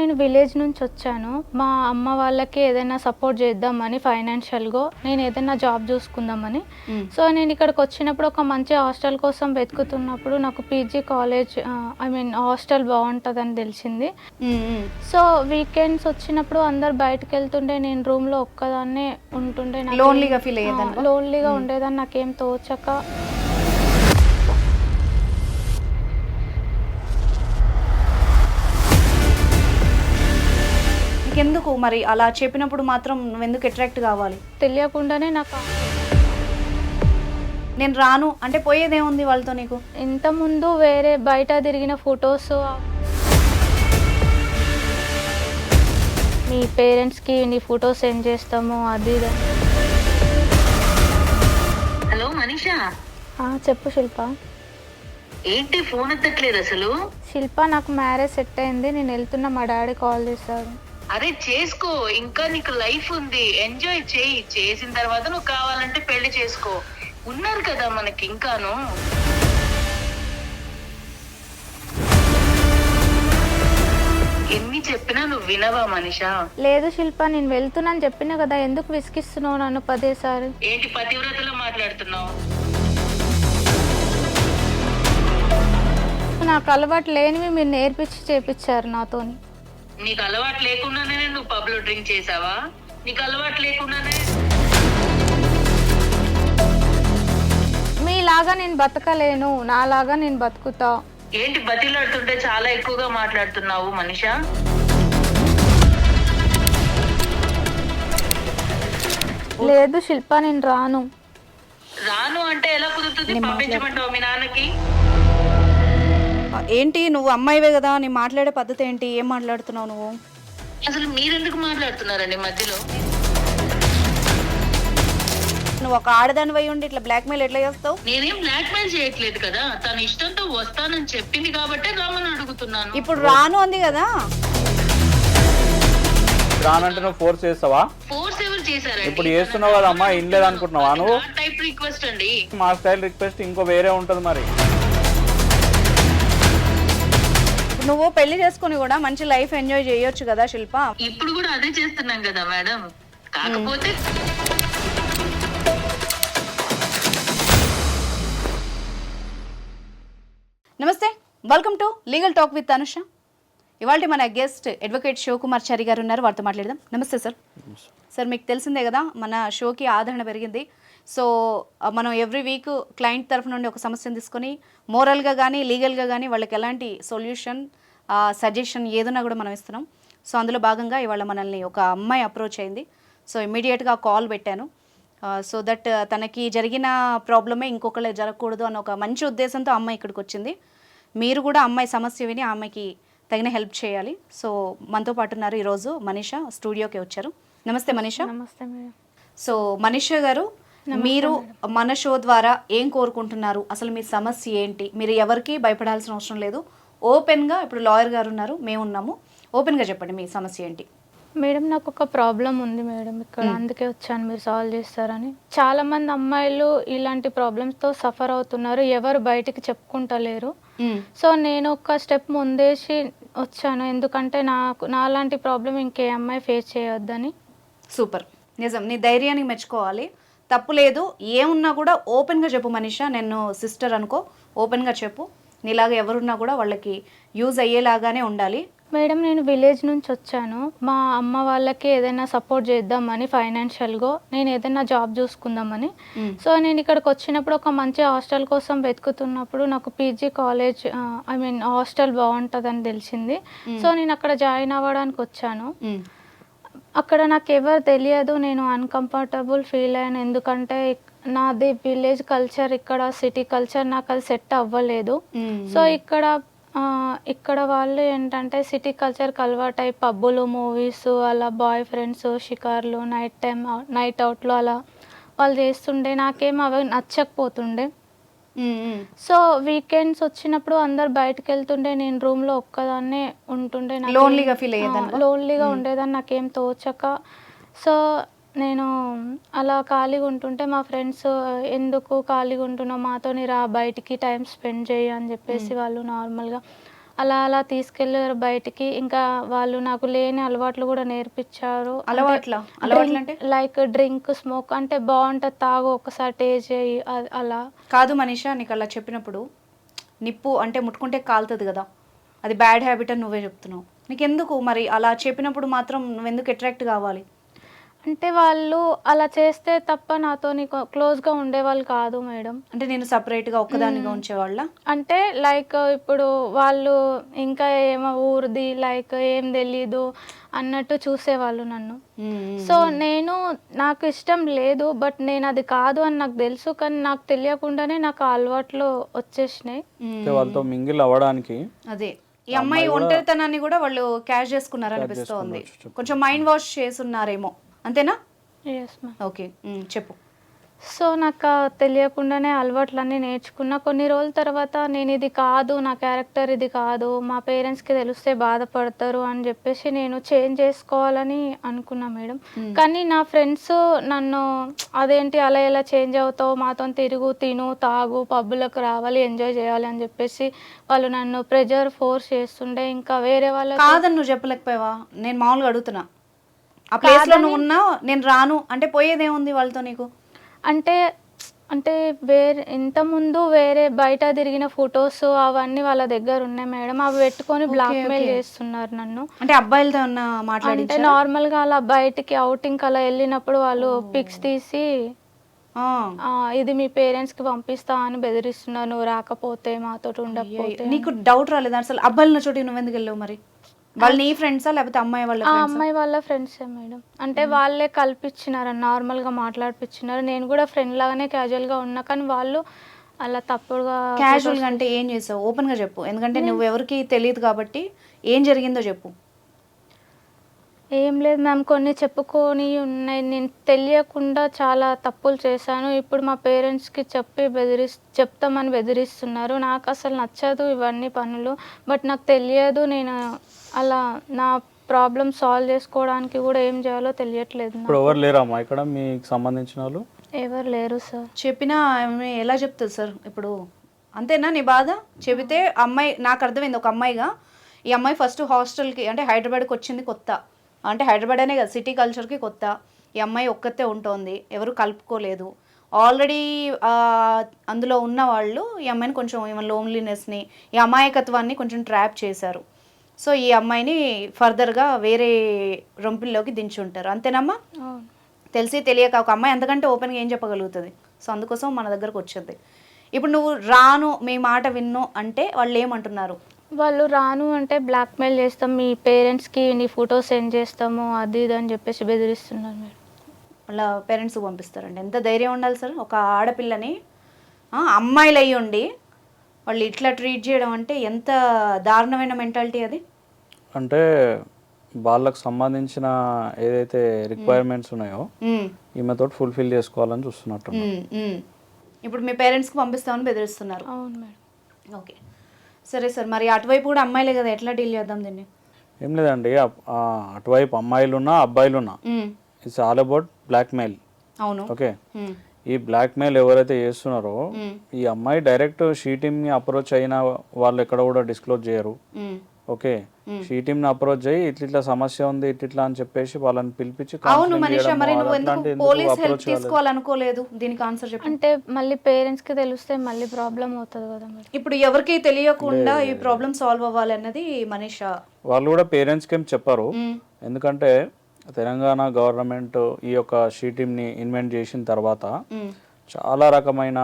నేను విలేజ్ నుంచి వచ్చాను. మా అమ్మ వాళ్ళకి ఏదైనా సపోర్ట్ చేద్దామని ఫైనాన్షియల్‌గా నేను ఏదైనా జాబ్ చూసుకుందామని. సో, నేను ఇక్కడికి వచ్చినప్పుడు ఒక మంచి హాస్టల్ కోసం వెతుకుతున్నప్పుడు నాకు PG college I mean hostel బావుంటదని తెలిసింది. సో, వీకెండ్స్ వచ్చినప్పుడు అందరూ బయటికెళ్తుంటే నేను రూమ్‌లో ఒక్కదాన్నే ఉంటుండే. లోన్లీగా ఫీల్ అయ్యేదానివా? లోన్లీగా ఉండేదాన్ని. నాకేం తోచక ఎందుకు మరి అలా చెప్పినప్పుడు మాత్రం నువ్వెందుకు అట్రాక్ట్ కావాలి? తెలియకుండానే నాకు నేను రాను అంటే పోయేదేముంది వాళ్ళతో నీకు? ఇంతకుముందు వేరే బయట తిరిగిన ఫొటోస్ మీ పేరెంట్స్‌కి నీ ఫోటో సెండ్ చేస్తాము అది ఇది. హలో మనీషా, చెప్పు శిల్ప. ఏంటి ఫోన్ ఎత్తట్లేదు అసలు? శిల్ప, నాకు మ్యారేజ్ సెట్ అయింది. నేను వెళ్తున్నా. మా డాడీ కాల్ చేశారు. అరే చేసుకో, ఇంకా నీకు లైఫ్ ఉంది, ఎంజాయ్ చేయి. చేసిన తర్వాత నువ్వు కావాలంటే పెళ్లి చేసుకో. ఉన్నారు కదా మనకి ఇంకాను. ఎన్ని చెప్పినా నువ్వు వినవా మనీషా? లేదు శిల్ప, నేను వెళ్తున్నాను చెప్పినా కదా. ఎందుకు విసిగిస్తున్నావు నన్ను పదేసారి? ఏంటి పతివ్రతలో మాట్లాడుతున్నావు? నాకు అలవాటు లేనివి మీరు నేర్పించి చేపించారు నాతోని. నీకు అలవాటు లేకుండానే నువ్వు పబ్ లో డ్రింక్ చేసావా? నీకు అలవాటు లేకుండానే మీలాగా నేను బతకలేను. నాలాగా నేను బతుకుతా. ఏంటి బతిలాడుతుంటే చాలా ఎక్కువగా మాట్లాడుతున్నావు మనీషా? లేదు శిల్ప, నేను రాను. రాను అంటే ఎలా కుదురుతుంది? పంపించమంటావు మీ నాన్నకి? ఏంటి నువ్వు అమ్మాయివే కదా, నీ మాట్లాడే పద్ధతి ఏంటి? ఏం మాట్లాడుతున్నావు నువ్వు? అసలు మీరెందుకు మాట్లాడుతున్నారండి మధ్యలో? నువ్వు ఒక ఆడదానివై ఉండి ఇట్లా బ్లాక్మెయిల్ ఎట్లా చేస్తావు? నేనేం బ్లాక్ మెయిల్ చేయట్లేదు కదా, తన ఇష్టంతో వస్తానని చెప్పింది కాబట్టి రామని అడుగుతున్నాను. ఇప్పుడు రాను అంది కదా. రానంటే నువ్వు ఫోర్స్ చేస్తావా? ఫోర్స్ ఎవరు చేశారండి? ఇప్పుడు చేస్తున్నావు కదా అమ్మా, ఇన్ లేదనుకుంటున్నావా నువ్వు? టైప్ రిక్వెస్ట్ అండి. మా స్టైల్ రిక్వెస్ట్ ఇంకో వేరే ఉంటుంది మరి. నువ్వు పెళ్లి చేసుకుని కూడా మంచి లైఫ్ ఎంజాయ్ చేయొచ్చు కదా శిల్ప. ఇప్పుడు కూడా అదే చేస్తున్నాం కదా మేడం. కాకపోతే నమస్తే, welcome to legal talk with Anusha. ఇవాళ మన గెస్ట్ అడ్వకేట్ శివకుమార్ చారి గారు ఉన్నారు, వారితో మాట్లాడదాం. నమస్తే సార్. సార్, మీకు తెలిసిందే కదా మన షోకి ఆదరణ పెరిగింది. సో మనం ఎవ్రీ వీక్ క్లయింట్ తరఫు నుండి ఒక సమస్యను తీసుకొని మోరల్గా కానీ లీగల్గా కానీ వాళ్ళకి ఎలాంటి సొల్యూషన్ సజెషన్ ఏదైనా కూడా మనం ఇస్తున్నాం. సో అందులో భాగంగా ఇవాళ మనల్ని ఒక అమ్మాయి అప్రోచ్ అయింది. సో ఇమ్మీడియట్గా కాల్ పెట్టాను. సో దట్ తనకి జరిగిన ప్రాబ్లమే ఇంకొకళ్ళే జరగకూడదు అన్న ఒక మంచి ఉద్దేశంతో అమ్మాయి ఇక్కడికి వచ్చింది. మీరు కూడా అమ్మాయి సమస్య విని ఆమెకి తగిన హెల్ప్ చేయాలి. సో మనతో పాటు ఉన్నారు ఈరోజు మనీషా, స్టూడియోకి వచ్చారు. నమస్తే మనీషా. నమస్తే మేడం. సో మనీషా గారు, మీరు మన షో ద్వారా ఏం కోరుకుంటున్నారు? అసలు మీ సమస్య ఏంటి? మీరు ఎవరికి భయపడాల్సిన అవసరం లేదు. ఓపెన్గా, ఇప్పుడు లాయర్ గారు ఉన్నారు, మేము ఉన్నాము, ఓపెన్గా చెప్పండి మీ సమస్య ఏంటి. మేడం, నాకు ఒక ప్రాబ్లం ఉంది మేడం ఇక్కడ. అందుకే వచ్చాను, మీరు సాల్వ్ చేస్తారని. చాలా మంది అమ్మాయిలు ఇలాంటి ప్రాబ్లమ్స్తో సఫర్ అవుతున్నారు, ఎవరు బయటికి చెప్పుకుంటలేరు. సో నేను ఒక స్టెప్ ముందేసి వచ్చాను, ఎందుకంటే నాలాంటి ప్రాబ్లం ఇంకే అమ్మాయి ఫేస్ చేయొద్దని. సూపర్, నిజం. నీ ధైర్యానికి మెచ్చుకోవాలి, తప్పు లేదు. ఏమున్నా కూడా ఓపెన్గా చెప్పు మనీషా. నేను సిస్టర్ అనుకో, ఓపెన్గా చెప్పు. నీలాగా ఎవరున్నా కూడా వాళ్ళకి యూజ్ అయ్యేలాగానే ఉండాలి. మేడం, నేను విలేజ్ నుంచి వచ్చాను. మా అమ్మ వాళ్ళకి ఏదైనా సపోర్ట్ చేద్దామని ఫైనాన్షియల్గా నేను ఏదైనా జాబ్ చూసుకుందామని. సో నేను ఇక్కడికి వచ్చినప్పుడు ఒక మంచి హాస్టల్ కోసం వెతుకుతున్నప్పుడు నాకు PG college I mean hostel బాగుంటుందని తెలిసింది. సో నేను అక్కడ జాయిన్ అవ్వడానికి వచ్చాను. అక్కడ నాకు ఎవరు తెలియదు, నేను అన్కంఫర్టబుల్ ఫీల్ అయ్యాను. ఎందుకంటే నాది విలేజ్ కల్చర్, ఇక్కడ సిటీ కల్చర్ నాకు అది సెట్ అవ్వలేదు. సో ఇక్కడ వాళ్ళు ఏంటంటే సిటీ కల్చర్కి అలవాటై పబ్బులు, మూవీస్, అలా బాయ్ ఫ్రెండ్స్, షికార్లు, నైట్ అవుట్లు అలా వాళ్ళు చేస్తుండే. నాకేం అవి నచ్చకపోతుండే. సో వీకెండ్స్ వచ్చినప్పుడు అందరు బయటకు వెళ్తుండే, నేను రూమ్లో ఒక్కదాన్నే ఉంటుండే. లోన్లీగా ఫీల్ అయ్యేదాన్ని? లోన్లీగా ఉండేదాన్ని, నాకేం తోచక. సో నేను అలా ఖాళీగా ఉంటుంటే మా ఫ్రెండ్స్, ఎందుకు ఖాళీగా ఉంటున్నావు, మాతోని రా, బయటికి టైం స్పెండ్ చేయి అని చెప్పేసి వాళ్ళు నార్మల్గా అలా అలా తీసుకెళ్ళారు బయటికి. ఇంకా వాళ్ళు నాకు లేని అలవాట్లు కూడా నేర్పించారు. అలవాట్లు అంటే లైక్ డ్రింక్, స్మోక్ అంటే బాగుంటుంది తాగు ఒకసారి టేస్ట్ చేయి అలా. కాదు మనీషా, నీకు అలా చెప్పినప్పుడు నిప్పు అంటే ముట్టుకుంటే కాలుతుంది కదా, అది బ్యాడ్ హ్యాబిట్ అని నువ్వే చెప్తున్నావు. నీకెందుకు మరి అలా చెప్పినప్పుడు మాత్రం నువ్వెందుకు అట్రాక్ట్ కావాలి? అంటే వాళ్ళు అలా చేస్తే తప్ప నాతో క్లోజ్గా ఉండేవాళ్ళు కాదు మేడం. అంటే నేను సపరేట్గా ఒక్కదానిగా ఉంచేవాళ్ళ? అంటే లైక్ ఇప్పుడు వాళ్ళు ఇంకా ఏమో ఊరిది లైక్ ఏం తెలీదు అన్నట్టు చూసేవాళ్ళు నన్ను. సో నేను నాకు ఇష్టం లేదు, బట్ నేను అది కాదు అని నాకు తెలుసు, కానీ నాకు తెలియకుండానే నాకు ఆ అలవాట్లు వచ్చేసినాయి. వాళ్ళతో మింగిల్ అవ్వడానికి అదే ఈ అమ్మాయి ఒంటరితనాన్ని కూడా వాళ్ళు క్యాష్ చేసుకున్నారు అనిపిస్తోంది. కొంచెం మైండ్ వాష్ చేసున్నారేమో, అంతేనా? Yes ma'am. ఓకే, చెప్పు. సో నాకు తెలియకుండానే అలవాట్లన్నీ నేర్చుకున్నా. కొన్ని రోజుల తర్వాత నేను ఇది కాదు, నా క్యారెక్టర్ ఇది కాదు, మా పేరెంట్స్కి తెలిస్తే బాధపడతారు అని చెప్పేసి నేను చేంజ్ చేసుకోవాలని అనుకున్నా మేడం. కానీ నా ఫ్రెండ్స్ నన్ను అదేంటి అలా ఎలా చేంజ్ అవుతావు, మాతో తిరుగు, తిను, తాగు, పబ్బులకు రావాలి, ఎంజాయ్ చేయాలి అని చెప్పేసి వాళ్ళు నన్ను ప్రెజర్ ఫోర్స్ చేస్తుండే. ఇంకా వేరే వాళ్ళ కాదని నువ్వు చెప్పలేకపోయావా? నేను మామూలుగా అడుగుతున్నా. ఆ ప్లేస్లో నువ్వు ఉన్నావు, నేను రాను అంటే పోయేదేముంది వాళ్ళతో నీకు? అంటే వేరే ఇంతకుముందు వేరే బయట తిరిగిన ఫొటోస్ అవన్నీ వాళ్ళ దగ్గర ఉన్నాయి మేడం. అవి పెట్టుకొని బ్లాక్మెయిల్ చేస్తున్నారు నన్ను. అంటే అబ్బాయిలతో ఉన్న అంటే మాట్లాడించారా? నార్మల్గా అలా బయటికి అవుటింగ్ అలా వెళ్ళినప్పుడు వాళ్ళు పిక్స్ తీసి ఇది మీ పేరెంట్స్కి పంపిస్తా అని బెదిరిస్తున్నారు, నువ్వు రాకపోతే మాతో ఉండకపోతే. నీకు డౌట్ రాలేదు అసలు అబ్బాయిల చోటి నువ్వెందుకు వెళ్ళావు మరి? వాళ్ళు నీ ఫ్రెండ్సా లేకపోతే అమ్మాయి వాళ్ళ? అమ్మాయి వాళ్ళ ఫ్రెండ్సే మేడం. అంటే వాళ్ళే కల్పించినారు, నార్మల్గా మాట్లాడిపించినారు. నేను కూడా ఫ్రెండ్ లాగానే క్యాజువల్గా ఉన్నా, కానీ వాళ్ళు అలా తప్పుడుగా. క్యాజువల్గా అంటే ఏం చేసావు? ఓపెన్గా చెప్పు, ఎందుకంటే నువ్వు ఎవరికి తెలియదు కాబట్టి. ఏం జరిగిందో చెప్పు. ఏం లేదు మ్యామ్, కొన్ని చెప్పుకొని ఉన్నాయి. నేను తెలియకుండా చాలా తప్పులు చేశాను. ఇప్పుడు మా పేరెంట్స్కి చెప్తామని బెదిరిస్తున్నారు. నాకు అసలు నచ్చదు ఇవన్నీ పనులు, బట్ నాకు తెలియదు. నేను అలా నా ప్రాబ్లమ్ సాల్వ్ చేసుకోవడానికి కూడా ఏం చేయాలో తెలియట్లేదు. ఇప్పుడు ఎవరు లేరమ్మా ఇక్కడ మీకు సంబంధించిన వాళ్ళు? ఎవరు లేరు సార్. చెప్పినా ఆమె ఎలా చెప్తుంది సార్? ఇప్పుడు అంతేనా నీ బాధ? చెబితే అమ్మాయి, నాకు అర్థమైంది ఒక అమ్మాయిగా, ఈ అమ్మాయి ఫస్ట్ హాస్టల్కి అంటే హైదరాబాద్కి వచ్చింది కొత్త, అంటే హైదరాబాద్ అనే కదా సిటీ కల్చర్కి కొత్త. ఈ అమ్మాయి ఒక్కతే ఉంటుంది, ఎవరు కలుపుకోలేదు. ఆల్రెడీ అందులో ఉన్న వాళ్ళు ఈ అమ్మాయిని కొంచెం లోన్లీనెస్ని, ఈ అమాయకత్వాన్ని కొంచెం ట్రాప్ చేశారు. సో ఈ అమ్మాయిని ఫర్దర్గా వేరే రొంపిల్లోకి దించుంటారు, అంతేనమ్మా? తెలిసి తెలియక ఒక అమ్మాయి అంతకంటే ఓపెన్గా ఏం చెప్పగలుగుతుంది? సో అందుకోసం మన దగ్గరకు వచ్చింది. ఇప్పుడు నువ్వు రాను, మీ మాట విన్ను అంటే వాళ్ళు ఏమంటున్నారు? వాళ్ళు రాను అంటే బ్లాక్మెయిల్ చేస్తాం, మీ పేరెంట్స్కి నీ ఫోటో సెండ్ చేస్తాము, అది ఇది అని చెప్పేసి బెదిరిస్తున్నారు మేడం. వాళ్ళ పేరెంట్స్కి పంపిస్తారండి. ఎంత ధైర్యం ఉండాలి సార్ ఒక ఆడపిల్లని, అమ్మాయిలు అయ్యి ఉండి వాళ్ళు ఇట్లా ట్రీట్ చేయడం అంటే ఎంత దారుణమైన మెంటాలిటీ అది. అంటే వాళ్ళకు సంబంధించిన ఏదైతే రిక్వైర్మెంట్స్ ఉన్నాయో ఈమెతో ఫుల్ఫిల్ చేసుకోవాలని చూస్తున్నట్టు. ఇప్పుడు మీ పేరెంట్స్కి పంపిస్తామని బెదిరిస్తున్నారు. అవును మేడం. ఓకే సరే సార్, మరి అటువైపు కూడా అమ్మాయిలే కదా, ఎట్లా డీల్ చేద్దాం దీన్ని? ఏం లేదండి, అటువైపు అమ్మాయిలున్నా అబ్బాయిలున్నా ఇట్స్ ఆల్ అబౌట్ బ్లాక్మెయిల్. అవును. ఓకే, ఈ బ్లాక్మెయిల్ ఎవరైతే చేస్తున్నారో ఈ అమ్మాయి డైరెక్ట్ షీ టీమ్ని అప్రోచ్ అయిన వాళ్ళు ఎక్కడ కూడా డిస్క్లోజ్ చేయరు. ఓకే, షీ టీమ్ని అప్రోచ్ అయ్యి ఇట్లా సమస్య ఉంది ఇట్లా అని చెప్పేసి వాళ్ళని పిలిపించి. అవును మనీషా, మరి నువ్వు ఎందుకు పోలీస్ హెల్ప్ తీసుకోవాలనుకోలేదు? దీనికి ఆన్సర్ చెప్పు. అంటే మళ్ళీ పేరెంట్స్కి తెలిస్తే మళ్ళీ ప్రాబ్లం అవుతుంది కదా మేడం. ఇప్పుడు ఎవరికి తెలియకుండా ఈ ప్రాబ్లం సాల్వ్ అవ్వాలి అన్నది మనీషా. వాళ్ళు కూడా పేరెంట్స్కి ఏం చెప్పారు, ఎందుకంటే తెలంగాణ గవర్నమెంట్ ఈ యొక్క షీ టీమ్ని ఇన్వెంట్ చేసిన తర్వాత చాలా రకమైన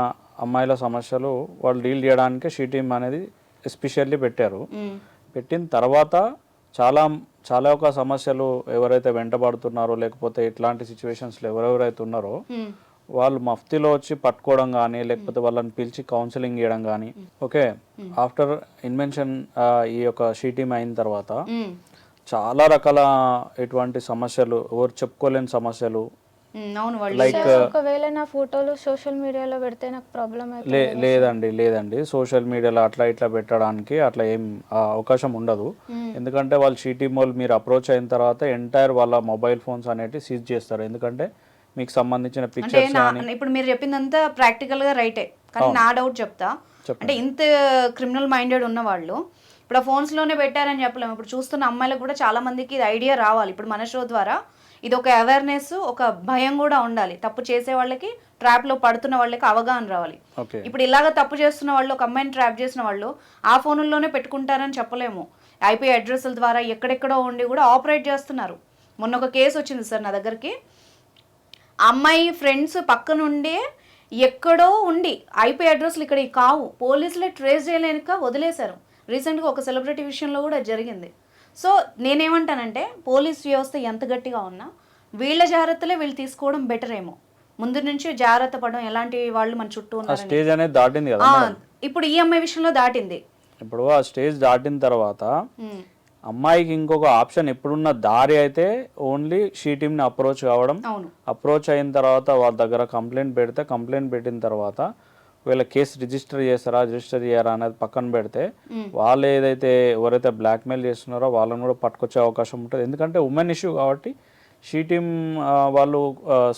అమ్మాయిల సమస్యలు వాళ్ళు డీల్ చేయడానికి షీ టీమ్ అనేది ఎస్పెషల్లీ పెట్టారు. పెట్టిన తర్వాత చాలా ఒక సమస్యలు ఎవరైతే వెంటబడుతున్నారో లేకపోతే ఇట్లాంటి సిచ్యువేషన్స్లో ఎవరెవరైతే ఉన్నారో వాళ్ళు మఫ్తీలో వచ్చి పట్టుకోవడం కానీ లేకపోతే వాళ్ళని పిలిచి కౌన్సిలింగ్ చేయడం కానీ. ఓకే, ఆఫ్టర్ ఇన్వెన్షన్ ఈ యొక్క షీ టీమ్ అయిన తర్వాత చాలా రకాల ఎటువంటి సమస్యలు, ఎవరు చెప్పుకోలేని సమస్యలు. లైక్ ఒకవేళ నా ఫోటోలు సోషల్ మీడియాలో పెడితే నాకు ప్రాబ్లం లేదండి సోషల్ మీడియాలో అట్లా ఇట్లా పెట్టడానికి అట్లా ఏం అవకాశం ఉండదు. ఎందుకంటే వాళ్ళు షీ టీమ్ వాళ్ళు మీరు అప్రోచ్ అయిన తర్వాత ఎంటైర్ వాళ్ళ మొబైల్ ఫోన్స్ అనేవి సీజ్ చేస్తారు. ఎందుకంటే మీకు సంబంధించిన పిక్చర్స్. ఇప్పుడు మీరు చెప్పిందంతా ప్రాక్టికల్ గా రైటే, కానీ నా డౌట్ చెప్తా. అంటే ఇంత క్రిమినల్ మైండెడ్ ఉన్న వాళ్ళు ఇప్పుడు ఇప్పుడు ఆ ఫోన్స్లోనే పెట్టారని చెప్పలేము. ఇప్పుడు చూస్తున్న అమ్మాయిలకు కూడా చాలా మందికి ఇది ఐడియా రావాలి. ఇప్పుడు మన షో ద్వారా ఇది ఒక అవేర్నెస్, ఒక భయం కూడా ఉండాలి. తప్పు చేసే వాళ్ళకి, ట్రాప్లో పడుతున్న వాళ్ళకి అవగాహన రావాలి. ఓకే. ఇప్పుడు ఇలాగ తప్పు చేస్తున్న వాళ్ళు, ఒక అమ్మాయిని ట్రాప్ చేసిన వాళ్ళు ఆ ఫోన్లోనే పెట్టుకుంటారని చెప్పలేము. ఐపీ అడ్రస్ల ద్వారా ఎక్కడెక్కడో ఉండి కూడా ఆపరేట్ చేస్తున్నారు. మొన్న ఒక కేసు వచ్చింది సార్ నా దగ్గరికి. అమ్మాయి ఫ్రెండ్స్ పక్కనుండే ఎక్కడో ఉండి ఐపీ అడ్రస్లు ఇక్కడ కావు, పోలీసులే ట్రేస్ చేయలేక వదిలేశారు. రీసెంట్గా ఒక సెలబ్రిటీ విషయంలో కూడా జరిగింది. సో నేనేమంటానంటే పోలీస్ వ్యవస్థ ఎంత గట్టిగా ఉన్నా వీళ్ళ జాగ్రత్తలే వీళ్ళు తీసుకోవడం బెటర్ ఏమో. ముందు నుంచి జాగ్రత్త పడడం, ఎలాంటి వాళ్ళు మన చుట్టూ ఆ స్టేజ్ అనేది దాటింది కదా ఉన్నారు. ఇప్పుడు ఈ అమ్మాయి విషయంలో దాటింది. ఇప్పుడు ఆ స్టేజ్ దాటిన తర్వాత అమ్మాయికి ఇంకొక ఆప్షన్ ఎప్పుడున్న దారి అయితే ఓన్లీ షీ టీమ్ని అప్రోచ్ కావడం. అవును, అప్రోచ్ అయిన తర్వాత వాళ్ళ దగ్గర కంప్లైంట్ పెడితే, కంప్లైంట్ పెట్టిన తర్వాత వీళ్ళ కేసు రిజిస్టర్ చేస్తారా రిజిస్టర్ చేయరా అనేది పక్కన పెడితే వాళ్ళు ఏదైతే ఎవరైతే బ్లాక్మెయిల్ చేస్తున్నారో వాళ్ళని కూడా పట్టుకొచ్చే అవకాశం ఉంటుంది. ఎందుకంటే ఉమెన్ ఇష్యూ కాబట్టి షీ టీమ్ వాళ్ళు